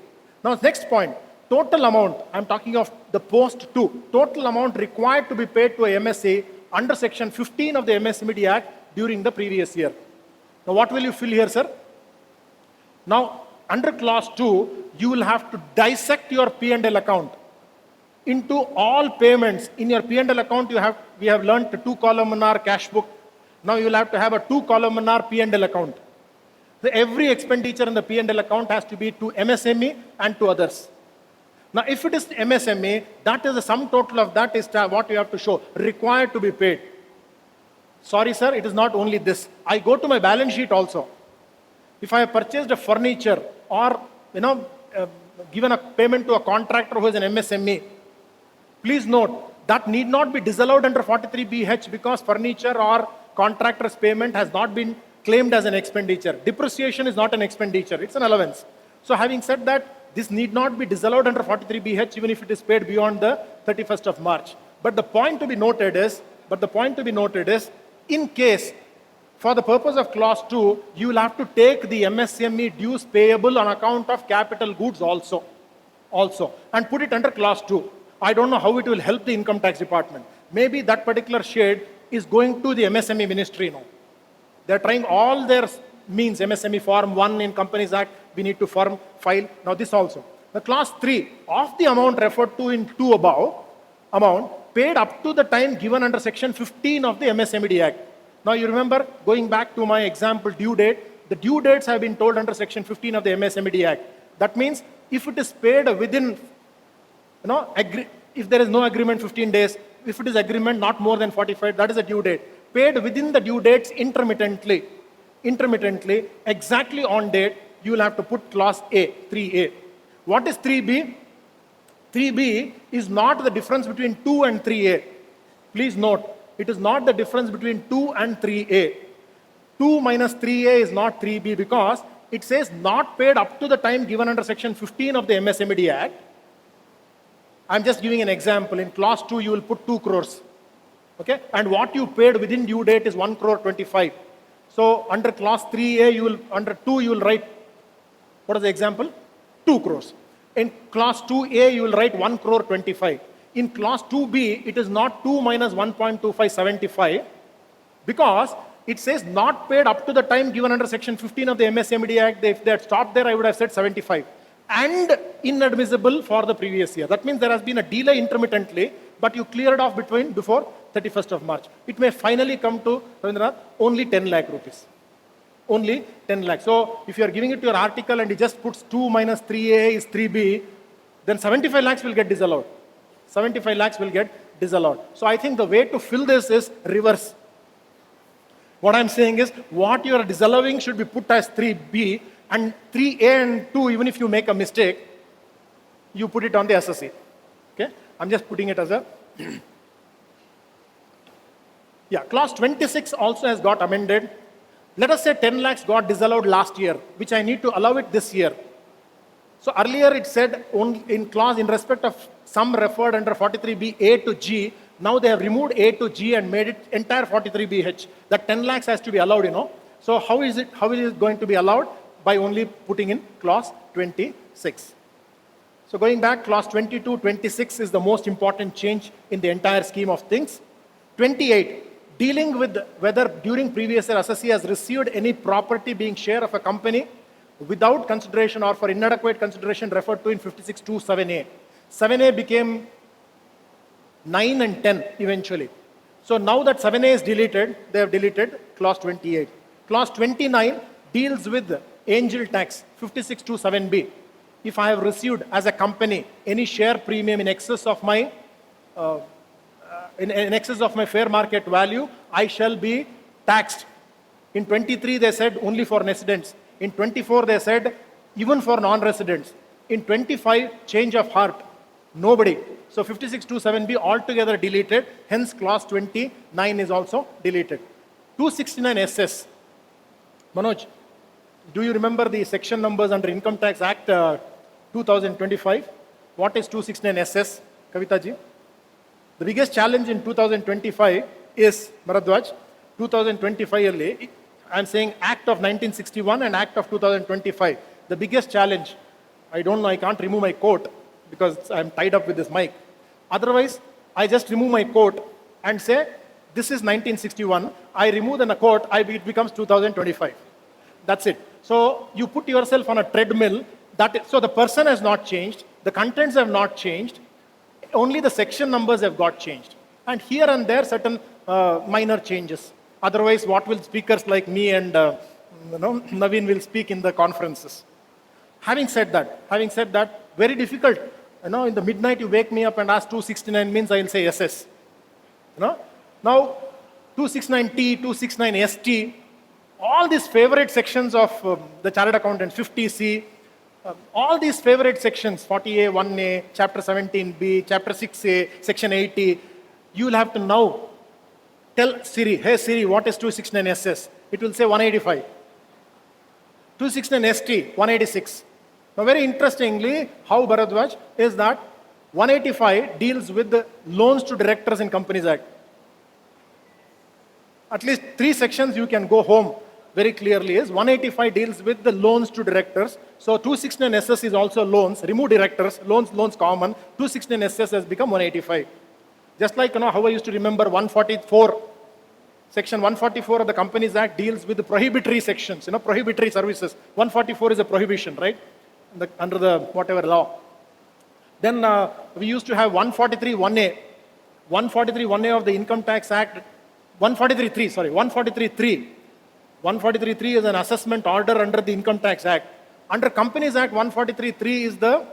S2: Now next point, total amount, I am talking of the post 2, total amount required to be paid to a MSA under Section 15 of the MSMEDA Act during the previous year. Now what will you fill here, sir? Now under clause 2, you will have to dissect your P&L account into all payments. In your P&L account, we have learned the 2-columnar cash book. Now you will have to have a 2-columnar P&L account. So every expenditure in the P&L account has to be to MSME and to others. Now if it is MSME, that is the sum total of that is what you have to show, required to be paid. Sorry sir, it is not only this. I go to my balance sheet also. If I have purchased a furniture or given a payment to a contractor who is an MSME, please note that need not be disallowed under 43BH because furniture or contractor's payment has not been claimed as an expenditure. Depreciation is not an expenditure, it's an allowance. So having said that, this need not be disallowed under 43BH even if it is paid beyond the 31st of March. But the point to be noted is, in case, for the purpose of clause 2, you will have to take the MSME dues payable on account of capital goods also, and put it under clause 2. I don't know how it will help the income tax department. Maybe that particular shade is going to the MSME ministry now. They're trying all their means, MSME Form 1 in Companies Act, we need to file. Now this also. The clause 3, of the amount referred to in 2 above, amount paid up to the time given under section 15 of the MSMED Act. Now you remember, going back to my example due date, the due dates have been told under section 15 of the MSMED Act. That means if it is paid within, if there is no agreement 15 days, if it is agreement not more than 45, that is a due date. Paid within the due dates intermittently, exactly on date, you will have to put clause A, 3A. What is 3B? 3B is not the difference between 2 and 3A. Please note, it is not the difference between 2 and 3A. 2 minus 3A is not 3B because it says not paid up to the time given under section 15 of the MSMED Act. I'm just giving an example. In clause 2, you will put 2 crores. Okay? And what you paid within due date is 1 crore 25. So under clause 3A, under 2, you will write, what is the example? 2 crores. In clause 2A, you will write 1 crore 25. In clause 2B, it is not 2 minus 1.2575 because it says not paid up to the time given under section 15 of the MSMED Act. If they had stopped there, I would have said 75. And inadmissible for the previous year. That means there has been a delay intermittently, but you cleared off before 31st of March. It may finally come to only 10 lakh rupees. Only 10 lakh. So if you are giving it to your article and it just puts 2 minus 3A is 3B, then 75 lakhs will get disallowed. 75 lakhs will get disallowed. So I think the way to fill this is reverse. What I'm saying is what you are disallowing should be put as 3B, and 3A and 2, even if you make a mistake, you put it on the SSC. Okay? I'm just putting it as a... Yeah, clause 26 also has got amended. Let us say 10 lakhs got disallowed last year, which I need to allow it this year. So earlier it said only in clause in respect of sum referred under 43B A to G. Now they have removed A to G and made it entire 43BH. That 10 lakhs has to be allowed, So how is it going to be allowed? By only putting in clause 26. So going back, clause 22, 26 is the most important change in the entire scheme of things. 28, dealing with whether during previous year assessee has received any property being share of a company without consideration or for inadequate consideration referred to in 56.2 7A. 7A became 9 and 10 eventually. So now that 7A is deleted, they have deleted clause 28. Clause 29 deals with angel tax, 56.2 7B. If I have received as a company any share premium in excess of my in excess of my fair market value, I shall be taxed. In 23 they said only for residents. In 24 they said even for non-residents. In 25 change of heart, nobody. So 56.2 7B altogether deleted. Hence clause 29 is also deleted. 269 SS. Manoj, do you remember the section numbers under Income Tax Act 2025? What is 269 SS, Kavita ji? The biggest challenge in 2025 is, Bharadwaj, 2025 yearly, I'm saying Act of 1961 and Act of 2025. The biggest challenge, I don't know, I can't remove my coat because I'm tied up with this mic. Otherwise, I just remove my coat and say, this is 1961. I remove the coat, it becomes 2025. That's it. So you put yourself on a treadmill. So the person has not changed. The contents have not changed. Only the section numbers have got changed. And here and there, certain minor changes. Otherwise, what will speakers like me and Naveen will speak in the conferences? Having said that, very difficult. In the midnight you wake me up and ask 269 means I will say SS. Now 269T, 269ST, all these favorite sections of the Chartered Accountant, 50C, all these favorite sections, 40A, 1A, Chapter 17B, Chapter 6A, Section 80, you will have to now tell Siri, hey Siri, what is 269SS? It will say 185. 269ST, 186. Now very interestingly, how Bharadwaj is that 185 deals with the loans to directors in Companies Act. At least 3 sections you can go home very clearly is 185 deals with the loans to directors. So 269 SS is also loans, remove directors, loans common, 269 SS has become 185. Just like how I used to remember 144, section 144 of the Companies Act deals with the prohibitory sections, prohibitory services. 144 is a prohibition, right? under the whatever law. Then we used to have 143(1)(a). 143(1)(a) of the Income Tax Act, 143(3). 143(3) is an assessment order under the Income Tax Act. Under Companies Act, 143(3) is the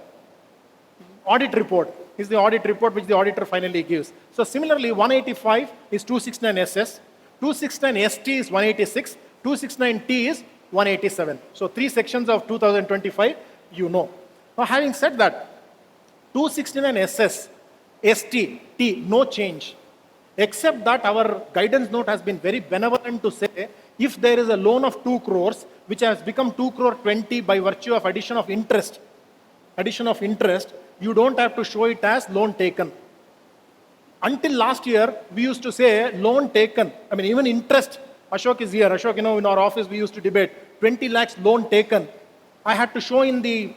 S2: audit report, which the auditor finally gives. So similarly, 185 is 269SS, 269ST is 186, 269T is 187. So 3 sections of 2025, you know. Now having said that, 269SS, ST, T, no change. Except that our guidance note has been very benevolent to say, if there is a loan of 2 crores, which has become 2 crore 20 by virtue of addition of interest, you don't have to show it as loan taken. Until last year, we used to say loan taken. I mean, even interest. Ashok is here. Ashok, in our office, we used to debate 20 lakhs loan taken. I had to show in the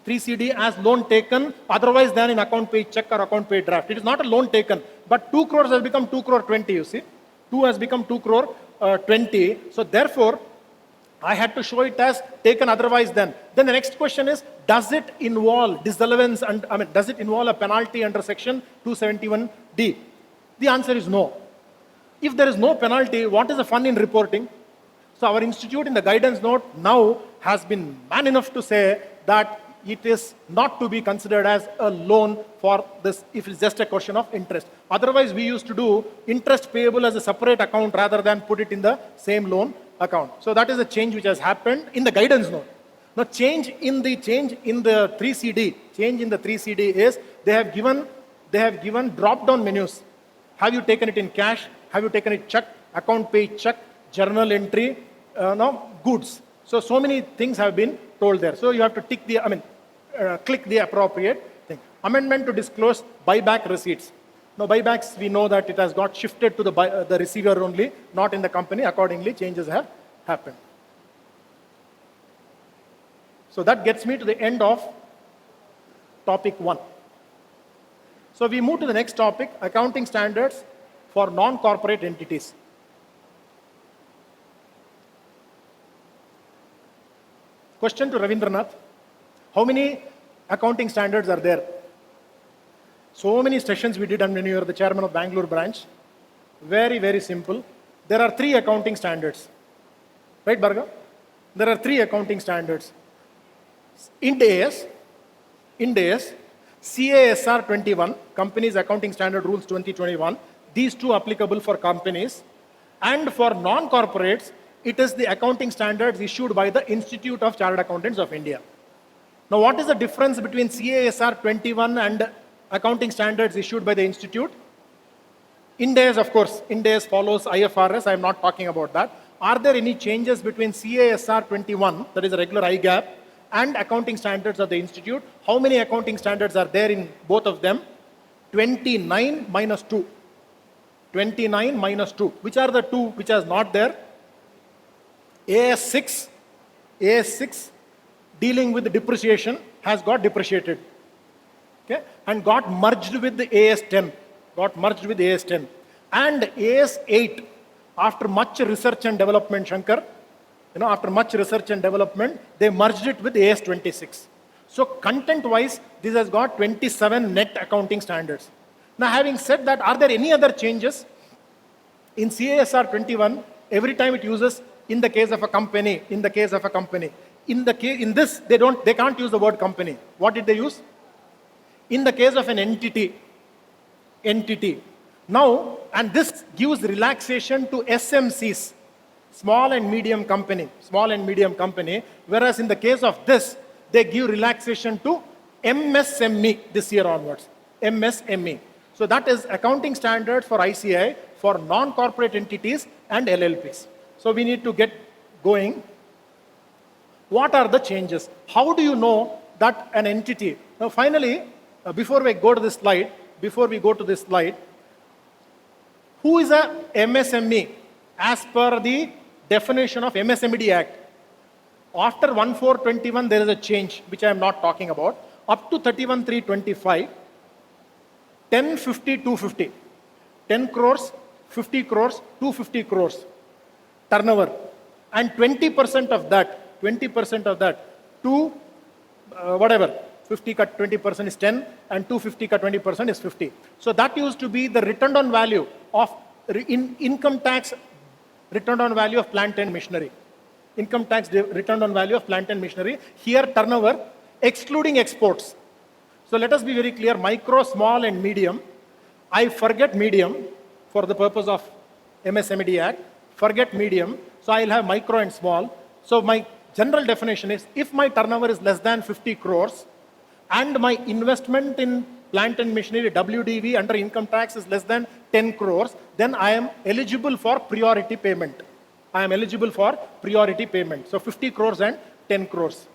S2: 3CD as loan taken, otherwise than in account paid check or account paid draft. It is not a loan taken, but 2 crores has become 2 crore 20, you see. 2 has become 2 crore 20. So therefore, I had to show it as taken otherwise than. Then the next question is, does it involve disallowance and, does it involve a penalty under section 271D? The answer is no. If there is no penalty, what is the fun in reporting? So our institute in the guidance note now has been man enough to say that it is not to be considered as a loan for this if it's just a question of interest. Otherwise, we used to do interest payable as a separate account rather than put it in the same loan account. So that is a change which has happened in the guidance note. Now change in the 3CD is they have given drop-down menus. Have you taken it in cash? Have you taken it check, account paid check, journal entry, goods. So many things have been told there. So you have to tick the, click the appropriate thing. Amendment to disclose buyback receipts. Now buybacks, we know that it has got shifted to the receiver only, not in the company. Accordingly, changes have happened. So that gets me to the end of topic 1. So we move to the next topic, accounting standards for non-corporate entities. Question to Ravindranath. How many accounting standards are there? So many sessions we did when you were the chairman of Bangalore branch. Very, very simple. There are 3 accounting standards. Right, Bhargav? There are 3 accounting standards. Ind AS, CASR 21, Companies Accounting Standard Rules 2021. These 2 applicable for companies. And for non-corporates, it is the accounting standards issued by the Institute of Chartered Accountants of India. Now, what is the difference between CASR 21 and accounting standards issued by the Institute? Ind AS, of course, Ind AS follows IFRS. I am not talking about that. Are there any changes between CASR 21, that is a regular IGAAP, and accounting standards of the Institute? How many accounting standards are there in both of them? 29 minus 2. 29 minus 2. Which are the 2 which are not there? AS6 dealing with the depreciation has got depreciated. Okay? And got merged with the AS10. And AS8, after much research and development, Shankar, after much research and development, they merged it with AS26. So content-wise, this has got 27 net accounting standards. Now, having said that, are there any other changes? In CASR 21, every time it uses in the case of a company. In this, they can't use the word company. What did they use? In the case of an entity. Now, and this gives relaxation to SMCs, small and medium company, whereas in the case of this, they give relaxation to MSME this year onwards, MSME. So that is accounting standards for ICI for non-corporate entities and LLPs. So we need to get going. What are the changes? How do you know that an entity? Now finally, before we go to this slide, who is a MSME? As per the definition of MSMED Act. After 1/4/21, there is a change, which I am not talking about. Up to 31/3/25, 10, 50, 250. 10 crores, 50 crores, 250 crores turnover. And 20% of that, 2 whatever, 50 cut 20% is 10 and 250 cut 20% is 50. So that used to be the return on value of income tax return on value of plant and machinery. Income tax return on value of plant and machinery. Here turnover excluding exports. So let us be very clear, micro, small and medium. I forget medium for the purpose of MSMED Act, forget medium, so I'll have micro and small. So my general definition is, if my turnover is less than 50 crores and my investment in plant and machinery, WDV under income tax is less than 10 crores, then I am eligible for priority payment. I am eligible for priority payment. So 50 crores and 10 crores.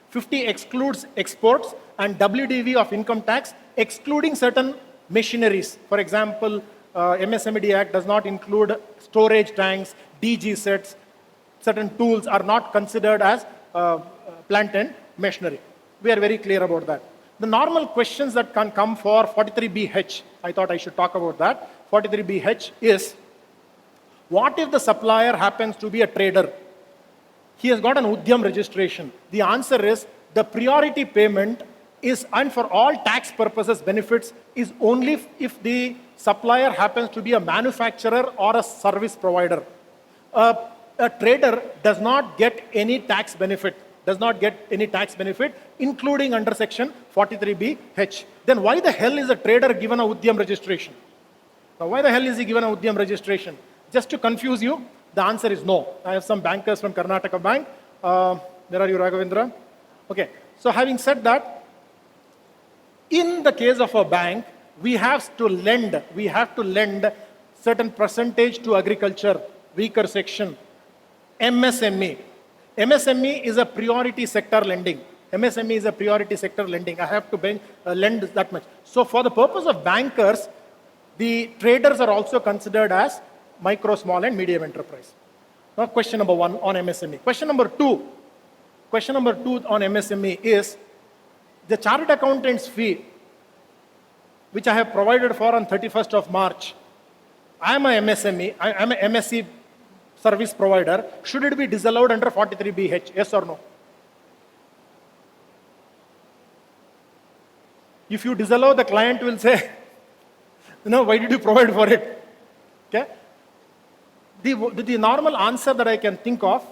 S2: 50 excludes exports and WDV of income tax excluding certain machineries. For example, MSMED Act does not include storage tanks, DG sets, certain tools are not considered as plant and machinery. We are very clear about that. The normal questions that can come for 43BH, I thought I should talk about that. 43BH is, what if the supplier happens to be a trader? He has got an Udyam registration. The answer is, the priority payment is, and for all tax purposes benefits, is only if the supplier happens to be a manufacturer or a service provider. A trader does not get any tax benefit, including under section 43BH. Then why the hell is a trader given a Udyam registration? Now why the hell is he given a Udyam registration? Just to confuse you, the answer is no. I have some bankers from Karnataka Bank. Where are you, Raghavendra? Okay, so having said that, in the case of a bank, we have to lend certain percentage to agriculture, weaker section, MSME. MSME is a priority sector lending. MSME is a priority sector lending. I have to lend that much. So for the purpose of bankers, the traders are also considered as micro, small and medium enterprise. Now question number 1 on MSME. Question number 2 on MSME is the chartered accountant's fee, which I have provided for on 31st of March. I am a MSME, I am a MSC service provider. Should it be disallowed under 43BH? Yes or no? If you disallow, the client will say, why did you provide for it? Okay? The normal answer that I can think of,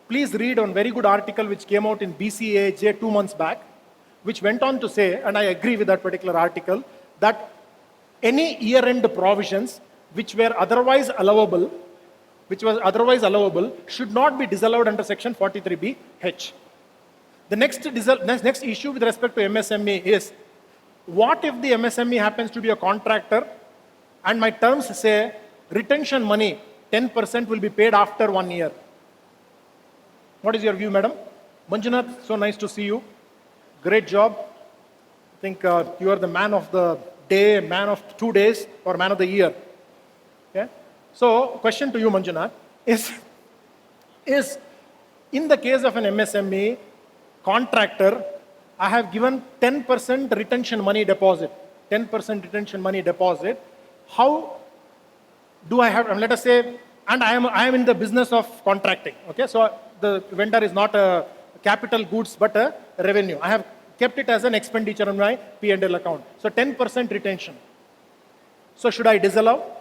S2: please read one very good article which came out in BCAJ 2 months back, which went on to say, and I agree with that particular article, that any year-end provisions which were otherwise allowable, should not be disallowed under section 43BH. The next issue with respect to MSME is, what if the MSME happens to be a contractor and my terms say retention money 10% will be paid after 1 year? What is your view, madam? Manjunath, so nice to see you. Great job. I think you are the man of the day, man of 2 days, or man of the year. Okay? So, question to you, Manjunath, is in the case of an MSME contractor, I have given 10% retention money deposit. 10% retention money deposit. How do I have, let us say, and I am in the business of contracting. Okay, so the vendor is not a capital goods but a revenue. I have kept it as an expenditure on my P&L account. So 10% retention. So should I disallow?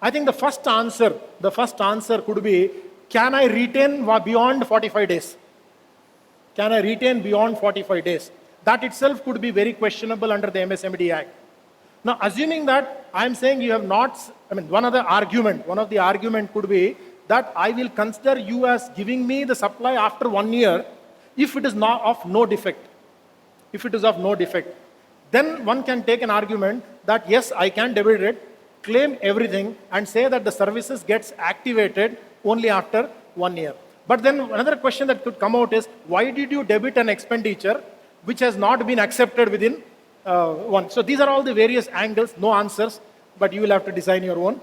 S2: I think the first answer could be, can I retain beyond 45 days? Can I retain beyond 45 days? That itself could be very questionable under the MSMED Act. Now, assuming that I am saying you have not, one of the argument could be that I will consider you as giving me the supply after 1 year if it is not of no defect. If it is of no defect. Then one can take an argument that yes, I can debit it, claim everything and say that the services gets activated only after 1 year. But then another question that could come out is, why did you debit an expenditure which has not been accepted within one? So these are all the various angles, no answers, but you will have to design your own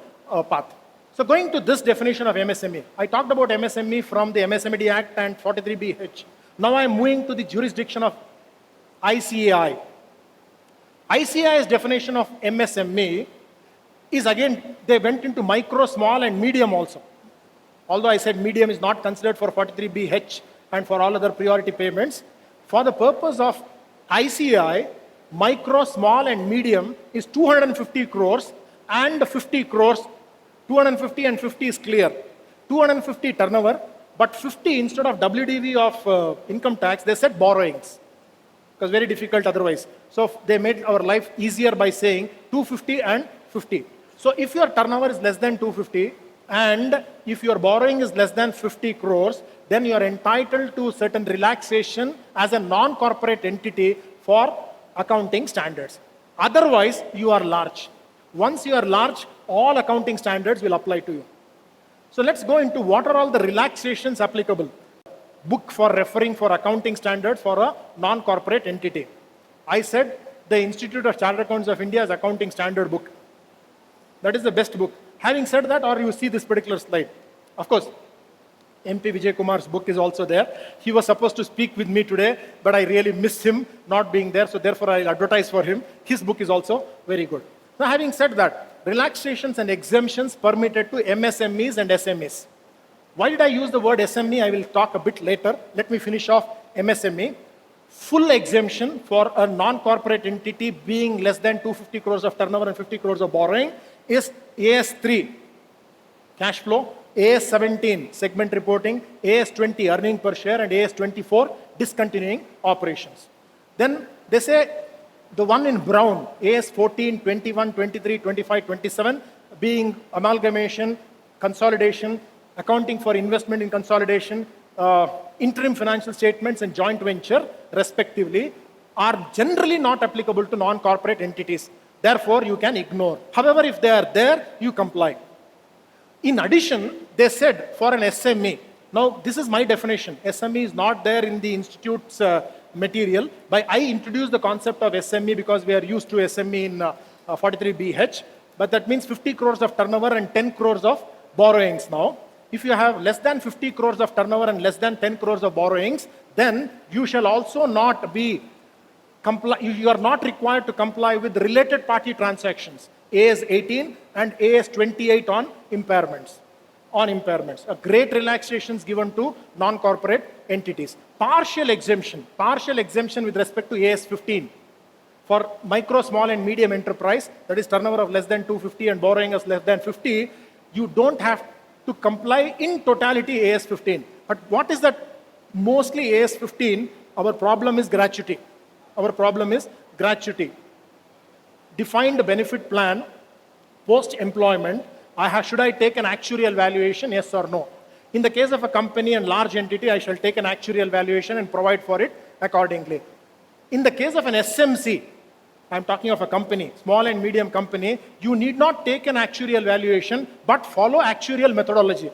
S2: path. So going to this definition of MSME, I talked about MSME from the MSMED Act and 43BH. Now I am moving to the jurisdiction of ICAI. ICAI's definition of MSME is again, they went into micro, small and medium also. Although I said medium is not considered for 43BH and for all other priority payments, For the purpose of ICI, micro, small and medium is 250 crores and 50 crores. 250 and 50 is clear. 250 turnover, but 50 instead of WDV of income tax, they said borrowings. Because very difficult otherwise. So they made our life easier by saying 250 and 50. So if your turnover is less than 250 and if your borrowing is less than 50 crores, then you are entitled to certain relaxation as a non-corporate entity for accounting standards. Otherwise, you are large. Once you are large, all accounting standards will apply to you. So let's go into what are all the relaxations applicable. Book for referring for accounting standards for a non-corporate entity. I said the Institute of Chartered Accountants of India's accounting standard book. That is the best book. Having said that, or you see this particular slide. Of course, MP Vijay Kumar's book is also there. He was supposed to speak with me today, but I really miss him not being there, so therefore I'll advertise for him. His book is also very good. Now, having said that, relaxations and exemptions permitted to MSMEs and SMEs. Why did I use the word SME? I will talk a bit later. Let me finish off MSME. Full exemption for a non-corporate entity being less than 250 crores of turnover and 50 crores of borrowing is AS3, cash flow, AS17, segment reporting, AS20, earning per share, and AS24, discontinuing operations. Then they say the one in brown, AS14, 21, 23, 25, 27, being amalgamation, consolidation, accounting for investment in consolidation, interim financial statements and joint venture, respectively, are generally not applicable to non-corporate entities. Therefore, you can ignore. However, if they are there, you comply. In addition, they said for an SME, now this is my definition, SME is not there in the institute's material, but I introduced the concept of SME because we are used to SME in 43BH, but that means 50 crores of turnover and 10 crores of borrowings now. If you have less than 50 crores of turnover and less than 10 crores of borrowings, then you shall also not be, you are not required to comply with related party transactions, AS18 and AS28 on impairments. A great relaxations given to non-corporate entities. Partial exemption with respect to AS15. For micro, small and medium enterprise, that is turnover of less than 250 and borrowing is less than 50, you don't have to comply in totality AS15. But what is that? Mostly AS15, our problem is gratuity. Defined benefit plan, post-employment, should I take an actuarial valuation, yes or no? In the case of a company and large entity, I shall take an actuarial valuation and provide for it accordingly. In the case of an SMC, I'm talking of a company, small and medium company, you need not take an actuarial valuation, but follow actuarial methodology.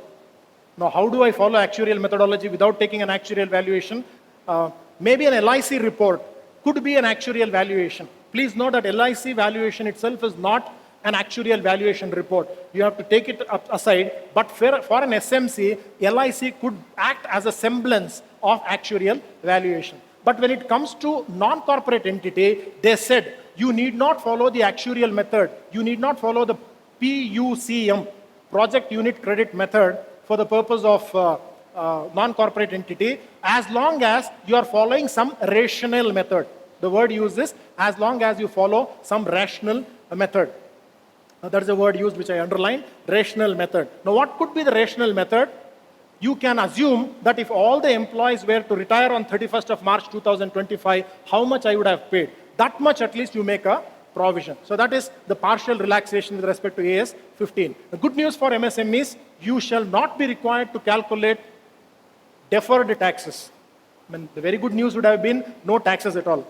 S2: Now, how do I follow actuarial methodology without taking an actuarial valuation? Maybe an LIC report could be an actuarial valuation. Please note that LIC valuation itself is not an actuarial valuation report. You have to take it up aside, but for an SMC, LIC could act as a semblance of actuarial valuation. But when it comes to non-corporate entity, they said, you need not follow the actuarial method. You need not follow the PUCM, Project Unit Credit Method, for the purpose of non-corporate entity, as long as you are following some rational method. The word used is, as long as you follow some rational method. That is a word used which I underlined, rational method. Now, what could be the rational method? You can assume that if all the employees were to retire on 31st of March 2025, how much I would have paid. That much at least you make a provision. So that is the partial relaxation with respect to AS15. The good news for MSMEs, you shall not be required to calculate deferred taxes. I mean, the very good news would have been no taxes at all.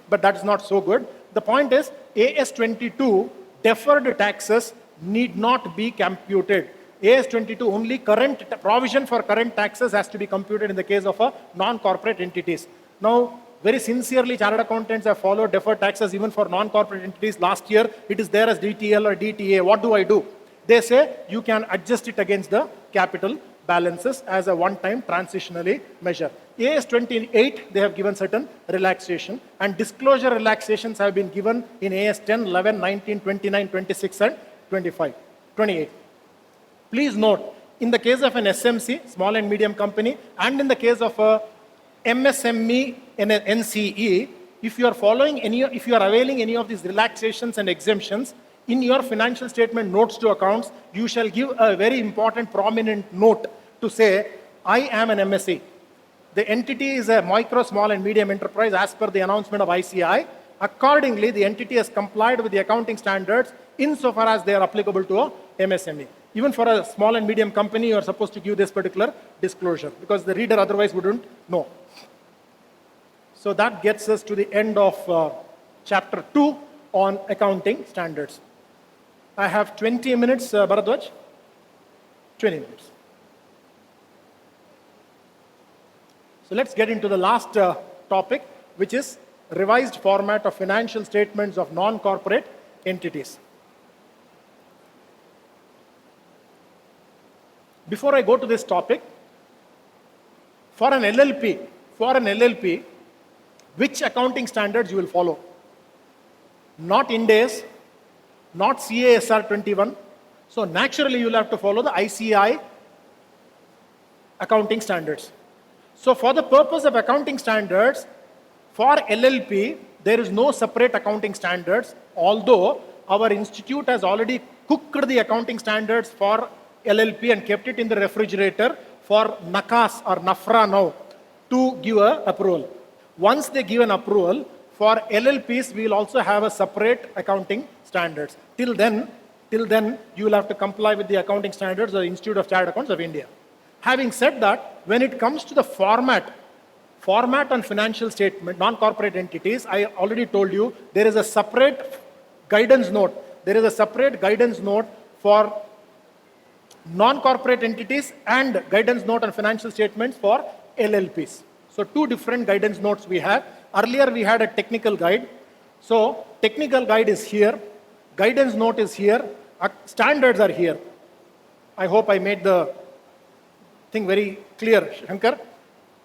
S2: But that is not so good. The point is, AS22, deferred taxes need not be computed. AS22, only current provision for current taxes has to be computed in the case of a non-corporate entities. Now, very sincerely, chartered accountants have followed deferred taxes even for non-corporate entities. Last year, it is there as DTL or DTA. What do? They say you can adjust it against the capital balances as a one-time transitionally measure. AS28, they have given certain relaxation, and disclosure relaxations have been given in AS10, 11, 19, 29, 26, and 25, 28. Please note, in the case of an SMC, small and medium company, and in the case of a MSME and NCE, if you are availing any of these relaxations and exemptions, in your financial statement notes to accounts, you shall give a very important prominent note to say, I am an MSE. The entity is a micro, small and medium enterprise as per the announcement of ICI. Accordingly, the entity has complied with the accounting standards insofar as they are applicable to a MSME. Even for a small and medium company, you are supposed to give this particular disclosure because the reader otherwise wouldn't know. So that gets us to the end of chapter 2 on accounting standards. I have 20 minutes, Bharadwaj. 20 minutes. So let's get into the last topic, which is revised format of financial statements of non-corporate entities. Before I go to this topic, for an LLP, which accounting standards you will follow? Not Ind AS, not CASR 21. So naturally, you will have to follow the ICI accounting standards. So for the purpose of accounting standards, for LLP, there is no separate accounting standards, although our institute has already cooked the accounting standards for LLP and kept it in the refrigerator for NACAS or NAFRA now to give an approval. Once they give an approval, for LLPs, we will also have a separate accounting standards. Till then, you will have to comply with the accounting standards of the Institute of Chartered Accountants of India. Having said that, when it comes to the format on financial statement, non-corporate entities, I already told you, there is a separate guidance note. There is a separate guidance note for non-corporate entities and guidance note on financial statements for LLPs. So two different guidance notes we have. Earlier we had a technical guide. So technical guide is here. Guidance note is here. Standards are here. I hope I made the thing very clear, Shankar.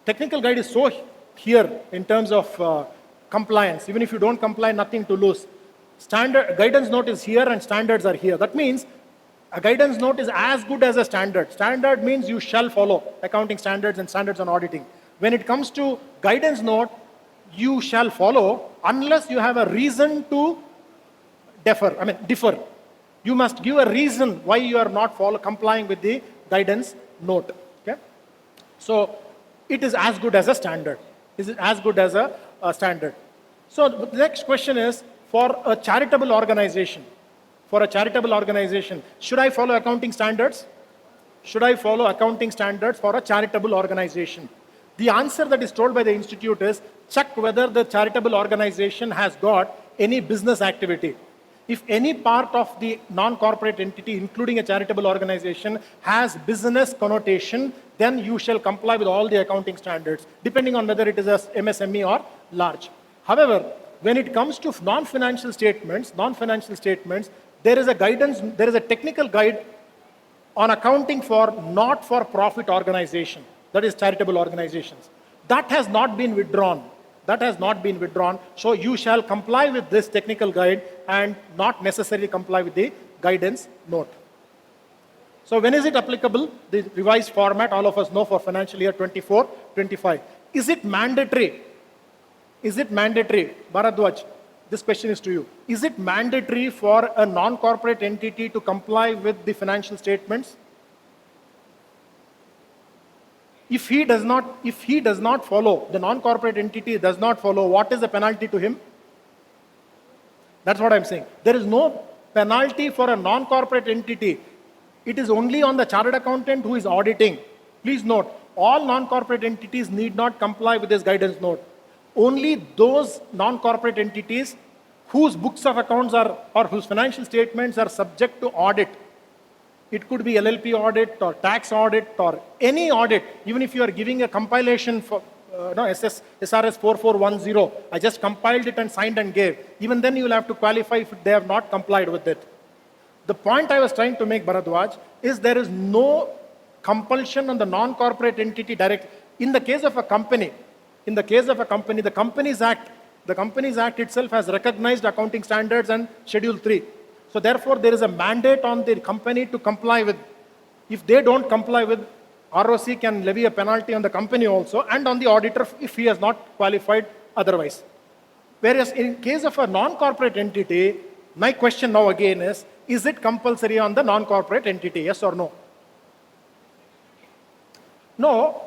S2: Technical guide is so here in terms of compliance. Even if you don't comply, nothing to lose. Standard guidance note is here and standards are here. That means a guidance note is as good as a standard. Standard means you shall follow accounting standards and standards on auditing. When it comes to guidance note, you shall follow unless you have a reason to differ. You must give a reason why you are not complying with the guidance note. Okay? So it is as good as a standard. Is it as good as a standard? So the next question is, for a charitable organization, should I follow accounting standards? Should I follow accounting standards for a charitable organization? The answer that is told by the institute is, check whether the charitable organization has got any business activity. If any part of the non-corporate entity, including a charitable organization, has business connotation, then you shall comply with all the accounting standards, depending on whether it is a MSME or large. However, when it comes to non-financial statements, there is a technical guide on accounting for not-for-profit organization, that is charitable organizations. That has not been withdrawn. So you shall comply with this technical guide and not necessarily comply with the guidance note. So when is it applicable? The revised format, all of us know, for financial year 24-25. Is it mandatory? Bharadwaj, this question is to you. Is it mandatory for a non-corporate entity to comply with the financial statements? If he does not follow, the non-corporate entity does not follow, what is the penalty to him? That's what I'm saying. There is no penalty for a non-corporate entity. It is only on the chartered accountant who is auditing. Please note, all non-corporate entities need not comply with this guidance note. Only those non-corporate entities whose books of accounts or whose financial statements are subject to audit. It could be LLP audit or tax audit or any audit. Even if you are giving a compilation for SRS 4410, I just compiled it and signed and gave. Even then you will have to qualify if they have not complied with it. The point I was trying to make, Bharadwaj, is there is no compulsion on the non-corporate entity direct. In the case of a company, the Companies Act itself has recognized accounting standards and Schedule 3. So therefore, there is a mandate on the company to comply with. If they don't comply with, ROC can levy a penalty on the company also and on the auditor if he has not qualified otherwise. Whereas in case of a non-corporate entity, my question now again is it compulsory on the non-corporate entity, yes or no? No,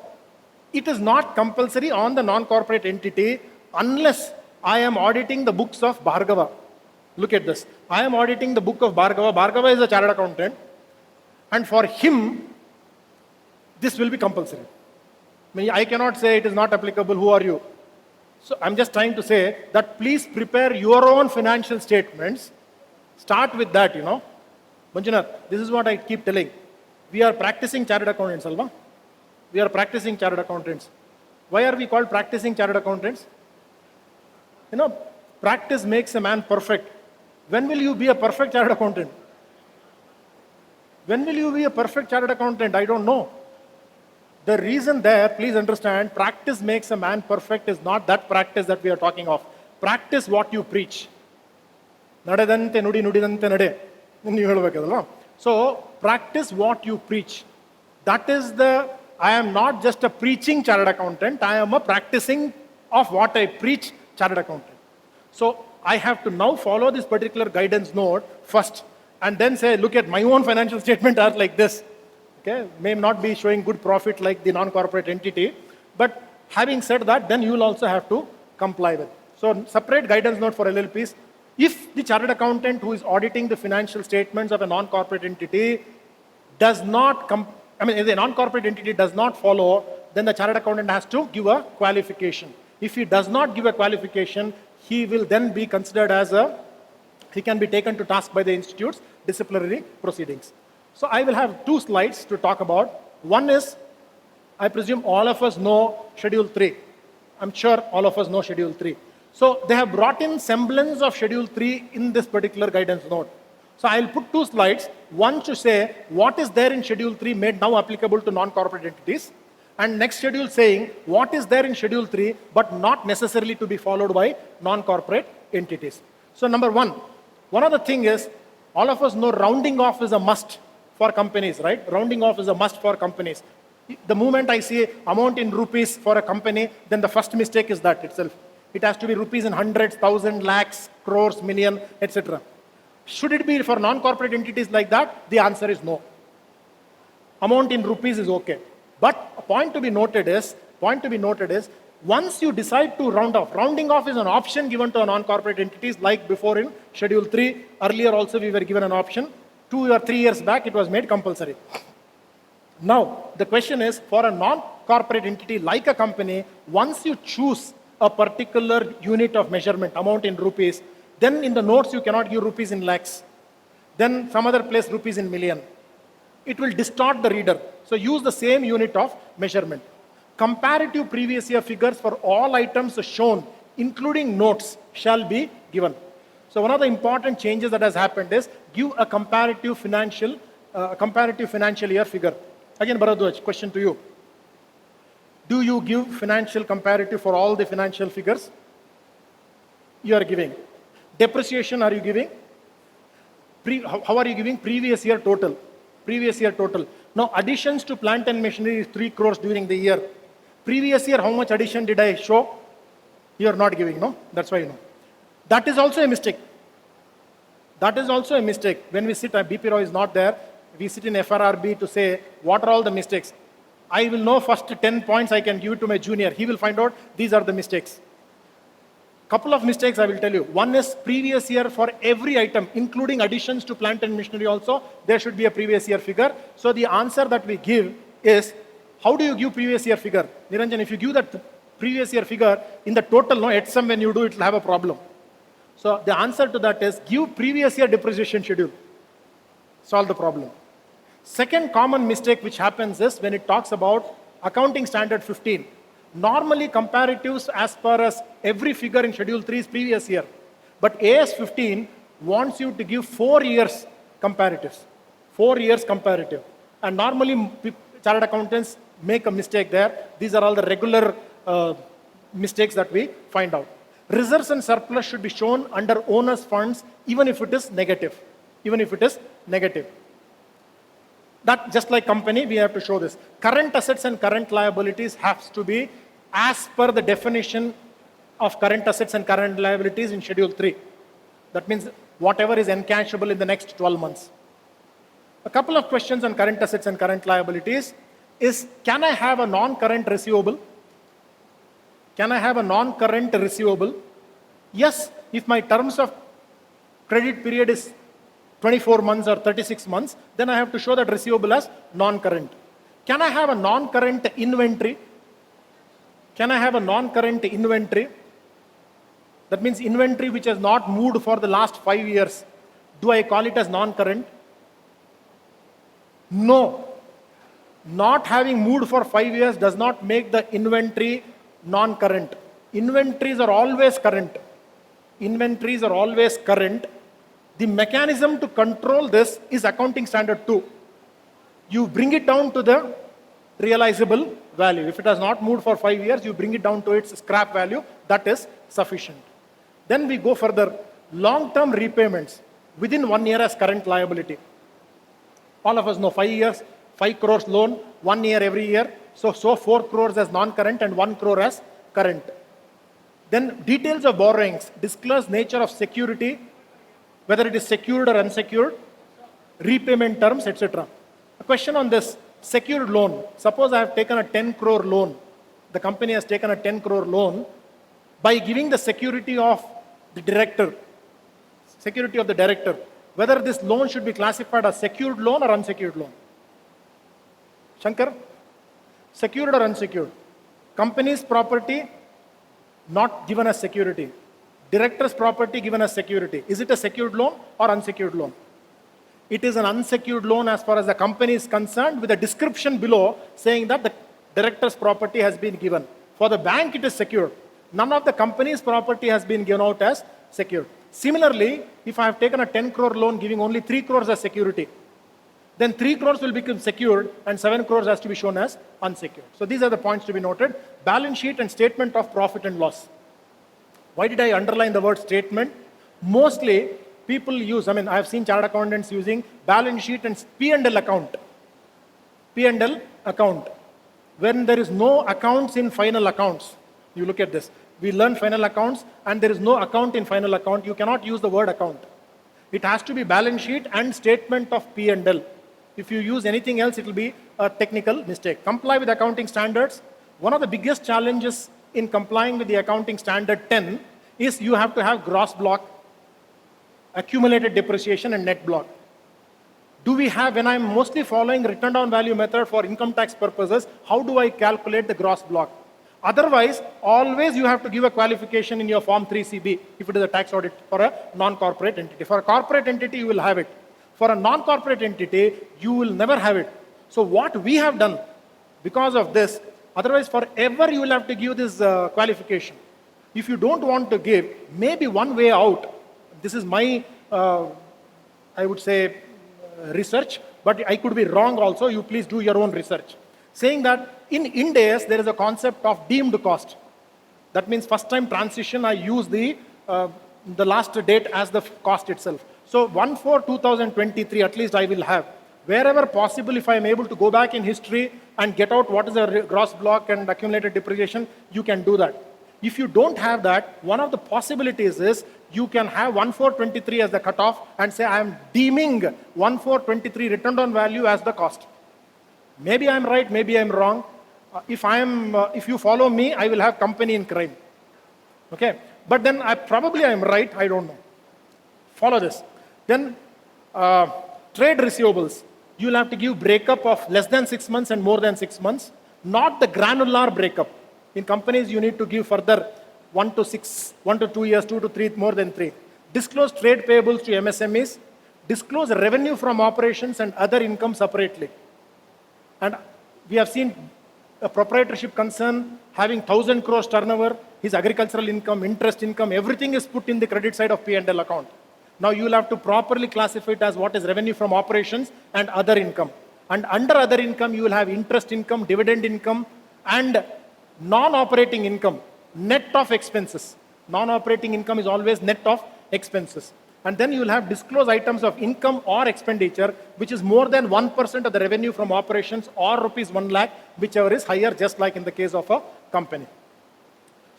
S2: it is not compulsory on the non-corporate entity unless I am auditing the books of Bhargava. Look at this. I am auditing the book of Bhargava. Bhargava is a chartered accountant. And for him, this will be compulsory. I cannot say it is not applicable. Who are you? So I'm just trying to say that please prepare your own financial statements. Start with that, Manjunath, this is what I keep telling. We are practicing chartered accountants, Alva. We are practicing chartered accountants. Why are we called practicing chartered accountants? Practice makes a man perfect. When will you be a perfect chartered accountant? When will you be a perfect chartered accountant? I don't know. The reason there, please understand, practice makes a man perfect is not that practice that we are talking of. Practice what you preach. Nadadante nudi nudidante nade. So, practice what you preach. That is I am not just a preaching chartered accountant, I am a practicing of what I preach chartered accountant. So, I have to now follow this particular guidance note first and then say, look at my own financial statement are like this. Okay, may not be showing good profit like the non-corporate entity, but having said that, then you will also have to comply with. So, separate guidance note for LLPs. If the chartered accountant who is auditing the financial statements of a non-corporate entity does not if the non-corporate entity does not follow, then the chartered accountant has to give a qualification. If he does not give a qualification, he will then be considered as he can be taken to task by the institute's disciplinary proceedings. So I will have 2 slides to talk about. One is, I presume all of us know Schedule 3. I'm sure all of us know Schedule 3. So they have brought in semblance of Schedule 3 in this particular guidance note. So I'll put 2 slides. One to say what is there in Schedule 3 made now applicable to non-corporate entities. And next schedule saying what is there in Schedule 3 but not necessarily to be followed by non-corporate entities. So number one of the things is, all of us know rounding off is a must for companies, right? Rounding off is a must for companies. The moment I see amount in rupees for a company, then the first mistake is that itself. It has to be rupees in hundreds, thousand, lakhs, crores, million, etc. Should it be for non-corporate entities like that? The answer is no. Amount in rupees is okay. But a point to be noted is, once you decide to rounding off is an option given to non-corporate entities like before in Schedule 3. Earlier also we were given an option. 2 or 3 years back it was made compulsory. Now, the question is, for a non-corporate entity like a company, once you choose a particular unit of measurement, amount in rupees, then in the notes you cannot give rupees in lakhs. Then some other place rupees in million. It will distort the reader. So use the same unit of measurement. Comparative previous year figures for all items shown, including notes, shall be given. So one of the important changes that has happened is give a comparative financial year figure. Again, Bharadwaj, question to you. Do you give financial comparative for all the financial figures? You are giving. Depreciation, are you giving? How are you giving? Previous year total. Previous year total. Now, additions to plant and machinery is 3 crores during the year. Previous year, how much addition did I show? You are not giving, no? That's why you know. That is also a mistake. That is also a mistake. When we sit, BP Roy is not there, we sit in FRRB to say, what are all the mistakes? I will know first 10 points I can give it to my junior. He will find out these are the mistakes. Couple of mistakes I will tell you. One is previous year for every item, including additions to plant and machinery also, there should be a previous year figure. So the answer that we give is, how do you give previous year figure? Niranjan, if you give that previous year figure in the total, no, at some when you do, it will have a problem. So the answer to that is give previous year depreciation schedule. Solve the problem. Second common mistake which happens is when it talks about accounting standard 15. Normally comparatives as per as every figure in schedule 3 is previous year. But AS 15 wants you to give 4 years comparatives. 4 years comparative. And normally chartered accountants make a mistake there. These are all the regular mistakes that we find out. Reserves and surplus should be shown under owner's funds even if it is negative. Even if it is negative. That just like company, we have to show this. Current assets and current liabilities has to be as per the definition of current assets and current liabilities in Schedule 3. That means whatever is encashable in the next 12 months. A couple of questions on current assets and current liabilities is, can I have a non-current receivable? Can I have a non-current receivable? Yes, if my terms of credit period is 24 months or 36 months, then I have to show that receivable as non-current. Can I have a non-current inventory? Can I have a non-current inventory? That means inventory which has not moved for the last 5 years. Do I call it as non-current? No. Not having moved for 5 years does not make the inventory non-current. Inventories are always current. Inventories are always current. The mechanism to control this is accounting standard 2. You bring it down to the realizable value. If it has not moved for 5 years, you bring it down to its scrap value. That is sufficient. Then we go further. Long-term repayments within 1 year as current liability. All of us know 5 years, 5 crores loan, 1 year every year. So 4 crores as non-current and 1 crore as current. Then details of borrowings, disclose nature of security, whether it is secured or unsecured, repayment terms, etc. A question on this secured loan. Suppose I have taken a 10 crore loan. The company has taken a 10 crore loan by giving the security of the director, security of the director. Whether this loan should be classified as secured loan or unsecured loan. Shankar? Secured or unsecured? Company's property not given as security. Director's property given as security. Is it a secured loan or unsecured loan? It is an unsecured loan as far as the company is concerned, with a description below saying that the director's property has been given. For the bank, it is secured. None of the company's property has been given out as secured. Similarly, if I have taken a 10 crore loan giving only 3 crores as security, then 3 crores will become secured and 7 crores has to be shown as unsecured. So these are the points to be noted. Balance sheet and statement of profit and loss. Why did I underline the word statement? Mostly people use, I have seen chartered accountants using balance sheet and P&L account. P&L account. When there is no accounts in final accounts, you look at this. We learn final accounts and there is no account in final account. You cannot use the word account. It has to be balance sheet and statement of P&L. If you use anything else, it will be a technical mistake. Comply with accounting standards. One of the biggest challenges in complying with the accounting standard 10 is you have to have gross block, accumulated depreciation and net block. Do we have, when I'm mostly following return down value method for income tax purposes, how do I calculate the gross block? Otherwise, always you have to give a qualification in your Form 3CB if it is a tax audit for a non-corporate entity. For a corporate entity, you will have it. For a non-corporate entity, you will never have it. So what we have done, because of this, otherwise forever you will have to give this qualification. If you don't want to give, maybe one way out, this is my, I would say, research, but I could be wrong also, you please do your own research. Saying that in Ind AS, there is a concept of deemed cost. That means first time transition, I use the last date as the cost itself. So 1/4/2023, at least I will have. Wherever possible, if I am able to go back in history and get out what is the gross block and accumulated depreciation, you can do that. If you don't have that, one of the possibilities is you can have 1/4/23 as the cutoff and say I am deeming 1/4/23 return on value as the cost. Maybe I am right, maybe I am wrong. If you follow me, I will have company in crime. Okay, but then I am right. I don't know. Follow this. Then trade receivables. You will have to give breakup of less than 6 months and more than 6 months, not the granular breakup. In companies, you need to give further 1 to 6, 1 to 2 years, 2 to 3, more than 3. Disclose trade payables to MSMEs. Disclose revenue from operations and other income separately. And we have seen a proprietorship concern having 1,000 crores turnover, his agricultural income, interest income, everything is put in the credit side of P&L account. Now you will have to properly classify it as what is revenue from operations and other income. And under other income, you will have interest income, dividend income, and non-operating income, net of expenses. Non-operating income is always net of expenses. And then you will have disclosed items of income or expenditure, which is more than 1% of the revenue from operations or rupees 1 lakh, whichever is higher, just like in the case of a company.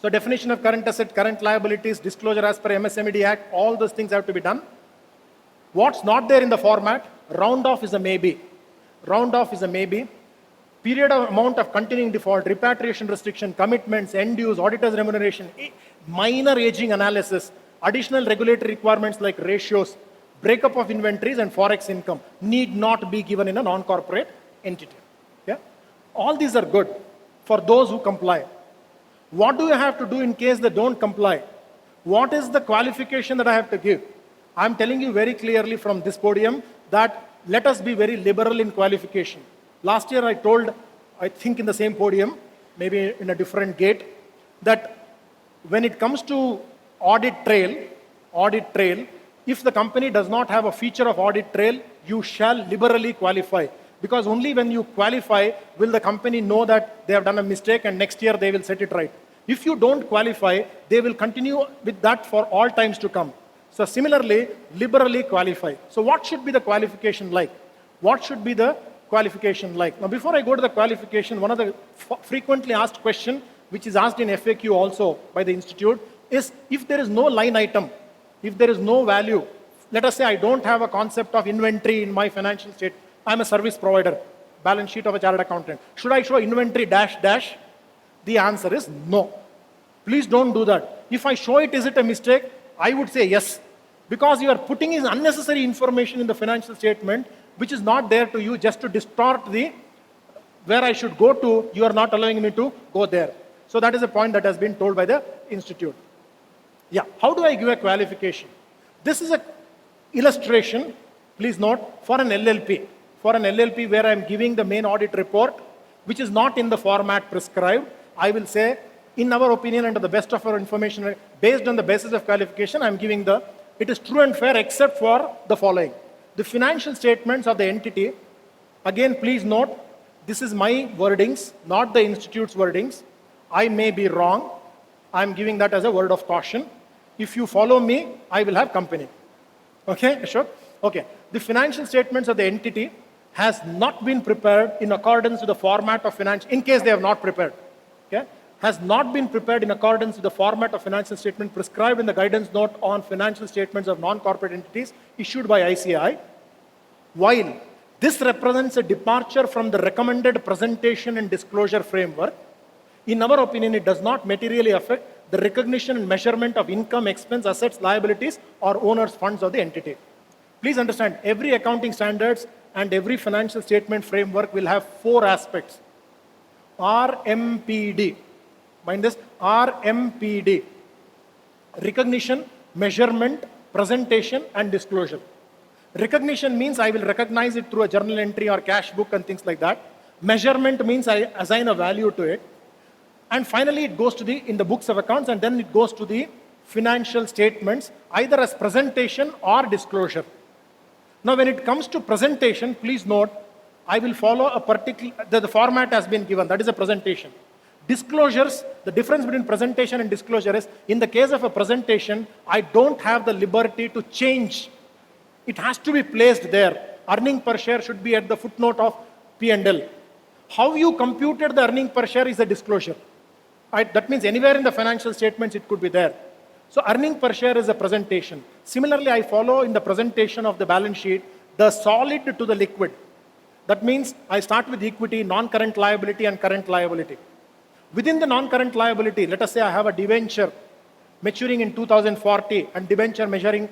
S2: So definition of current asset, current liabilities, disclosure as per MSMED Act, all those things have to be done. What's not there in the format? Round off is a maybe. Round off is a maybe. Period of amount of continuing default, repatriation restriction, commitments, end use, auditor's remuneration, minor aging analysis, additional regulatory requirements like ratios, breakup of inventories and forex income need not be given in a non-corporate entity. Yeah? All these are good for those who comply. What do you have to do in case they don't comply? What is the qualification that I have to give? I'm telling you very clearly from this podium that let us be very liberal in qualification. Last year I told, I think in the same podium, maybe in a different gate, that when it comes to audit trail, if the company does not have a feature of audit trail, you shall liberally qualify. Because only when you qualify will the company know that they have done a mistake and next year they will set it right. If you don't qualify, they will continue with that for all times to come. So similarly, liberally qualify. So what should be the qualification like? What should be the qualification like? Now before I go to the qualification, one of the frequently asked question, which is asked in FAQ also by the institute, is if there is no line item, if there is no value, let us say I don't have a concept of inventory in my financial state, I'm a service provider, balance sheet of a chartered accountant. Should I show inventory dash dash? The answer is no. Please don't do that. If I show it, is it a mistake? I would say yes. Because you are putting in unnecessary information in the financial statement, which is not there to you just to distort the, where I should go to, you are not allowing me to go there. So that is a point that has been told by the institute. Yeah, how do I give a qualification? This is an illustration, please note, for an LLP. For an LLP where I am giving the main audit report, which is not in the format prescribed, I will say, in our opinion and to the best of our information, based on the basis of qualification, I am giving the, it is true and fair except for the following. The financial statements of the entity, again please note, this is my wordings, not the institute's wordings. I may be wrong. I am giving that as a word of caution. If you follow me, I will have company. Okay, Ashok? Okay. The financial statements of the entity has not been prepared in accordance with the format of financial, in case they have not prepared. Okay? Has not been prepared in accordance with the format of financial statement prescribed in the guidance note on financial statements of non-corporate entities issued by ICAI. While this represents a departure from the recommended presentation and disclosure framework, in our opinion, it does not materially affect the recognition and measurement of income, expense, assets, liabilities, or owners' funds of the entity. Please understand, every accounting standards and every financial statement framework will have 4 aspects. RMPD. Mind this, RMPD. Recognition, measurement, presentation, and disclosure. Recognition means I will recognize it through a journal entry or cash book and things like that. Measurement means I assign a value to it. And finally, it goes to the, in the books of accounts, and then it goes to the financial statements, either as presentation or disclosure. Now, when it comes to presentation, please note, I will follow a particular, the format has been given, that is a presentation. Disclosures, the difference between presentation and disclosure is, in the case of a presentation, I don't have the liberty to change. It has to be placed there. Earning per share should be at the footnote of P&L. How you computed the earning per share is a disclosure. That means anywhere in the financial statements it could be there. So earning per share is a presentation. Similarly, I follow in the presentation of the balance sheet the solid to the liquid. That means I start with equity, non-current liability, and current liability. Within the non-current liability, let us say I have a debenture maturing in 2040 and debenture maturing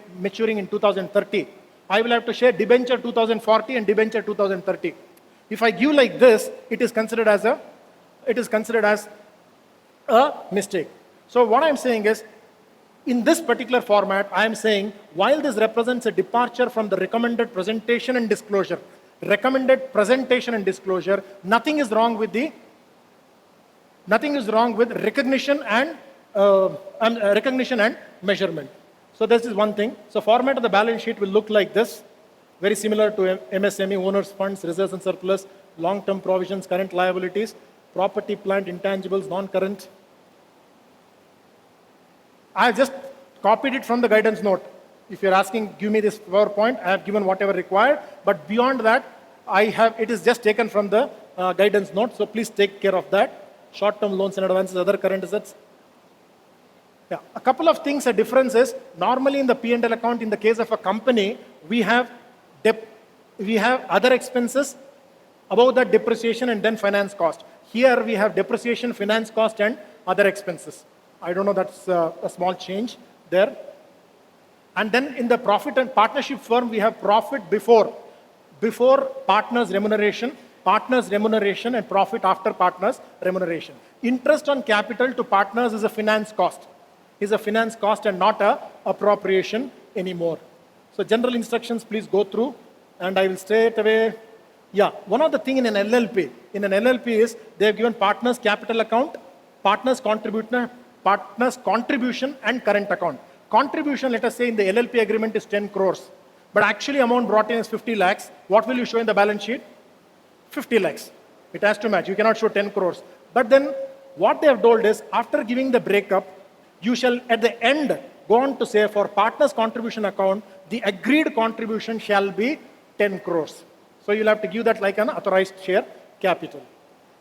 S2: in 2030. I will have to share debenture 2040 and debenture 2030. If I give like this, it is considered as a mistake. So what I'm saying is, in this particular format, I am saying, while this represents a departure from the recommended presentation and disclosure, nothing is wrong with recognition and measurement. So this is one thing. So format of the balance sheet will look like this, very similar to MSME, owners' funds, reserves and surplus, long-term provisions, current liabilities, property, plant, intangibles, non-current. I have just copied it from the guidance note. If you're asking, give me this PowerPoint, I have given whatever required. But beyond that, it is just taken from the guidance note. So please take care of that. Short-term loans and advances, other current assets. Yeah, a couple of things, a difference is, normally in the P&L account, in the case of a company, we have other expenses, above that depreciation and then finance cost. Here we have depreciation, finance cost and other expenses. I don't know, that's a small change there. And then in the profit and partnership firm, we have profit before partners remuneration and profit after partners remuneration. Interest on capital to partners is a finance cost. And not a appropriation anymore. So general instructions, please go through, and I will straight away. Yeah, one of the thing in an LLP is they have given partners capital account, partners contribution and current account. Contribution, let us say in the LLP agreement is 10 crores, but actually amount brought in is 50 lakhs. What will you show in the balance sheet? 50 lakhs. It has to match. You cannot show 10 crores. But then what they have told is, after giving the breakup, you shall at the end go on to say, for partners contribution account, the agreed contribution shall be 10 crores. So you'll have to give that like an authorized share capital.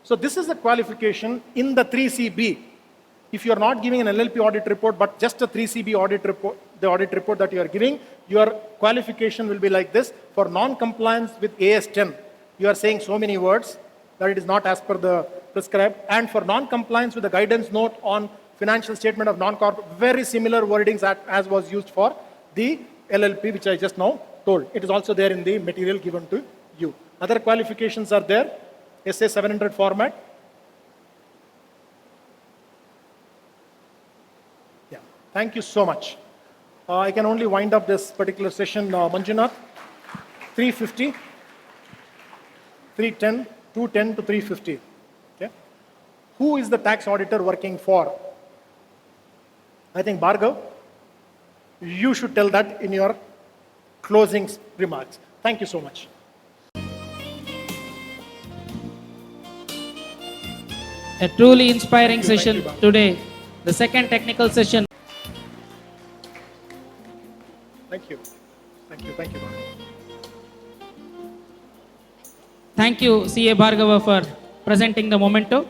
S2: So this is the qualification in the 3CB. If you are not giving an LLP audit report, but just a 3CB audit report, the audit report that you are giving, your qualification will be like this. For non-compliance with AS10, you are saying so many words that it is not as per the prescribed. And for non-compliance with the guidance note on financial statement of non-corp, very similar wordings as was used for the LLP, which I just now told. It is also there in the material given to you. Other qualifications are there. SA 700 format. Yeah, thank you so much. I can only wind up this particular session. Manjunath, 350, 310, 210 to 350. Okay. Who is the tax auditor working for? I think Bhargav, you should tell that in your closing remarks. Thank you so much.
S3: A truly inspiring session today, the second technical session.
S2: Thank you. Bhargav.
S3: Thank you, CA Bhargava, for presenting the memento.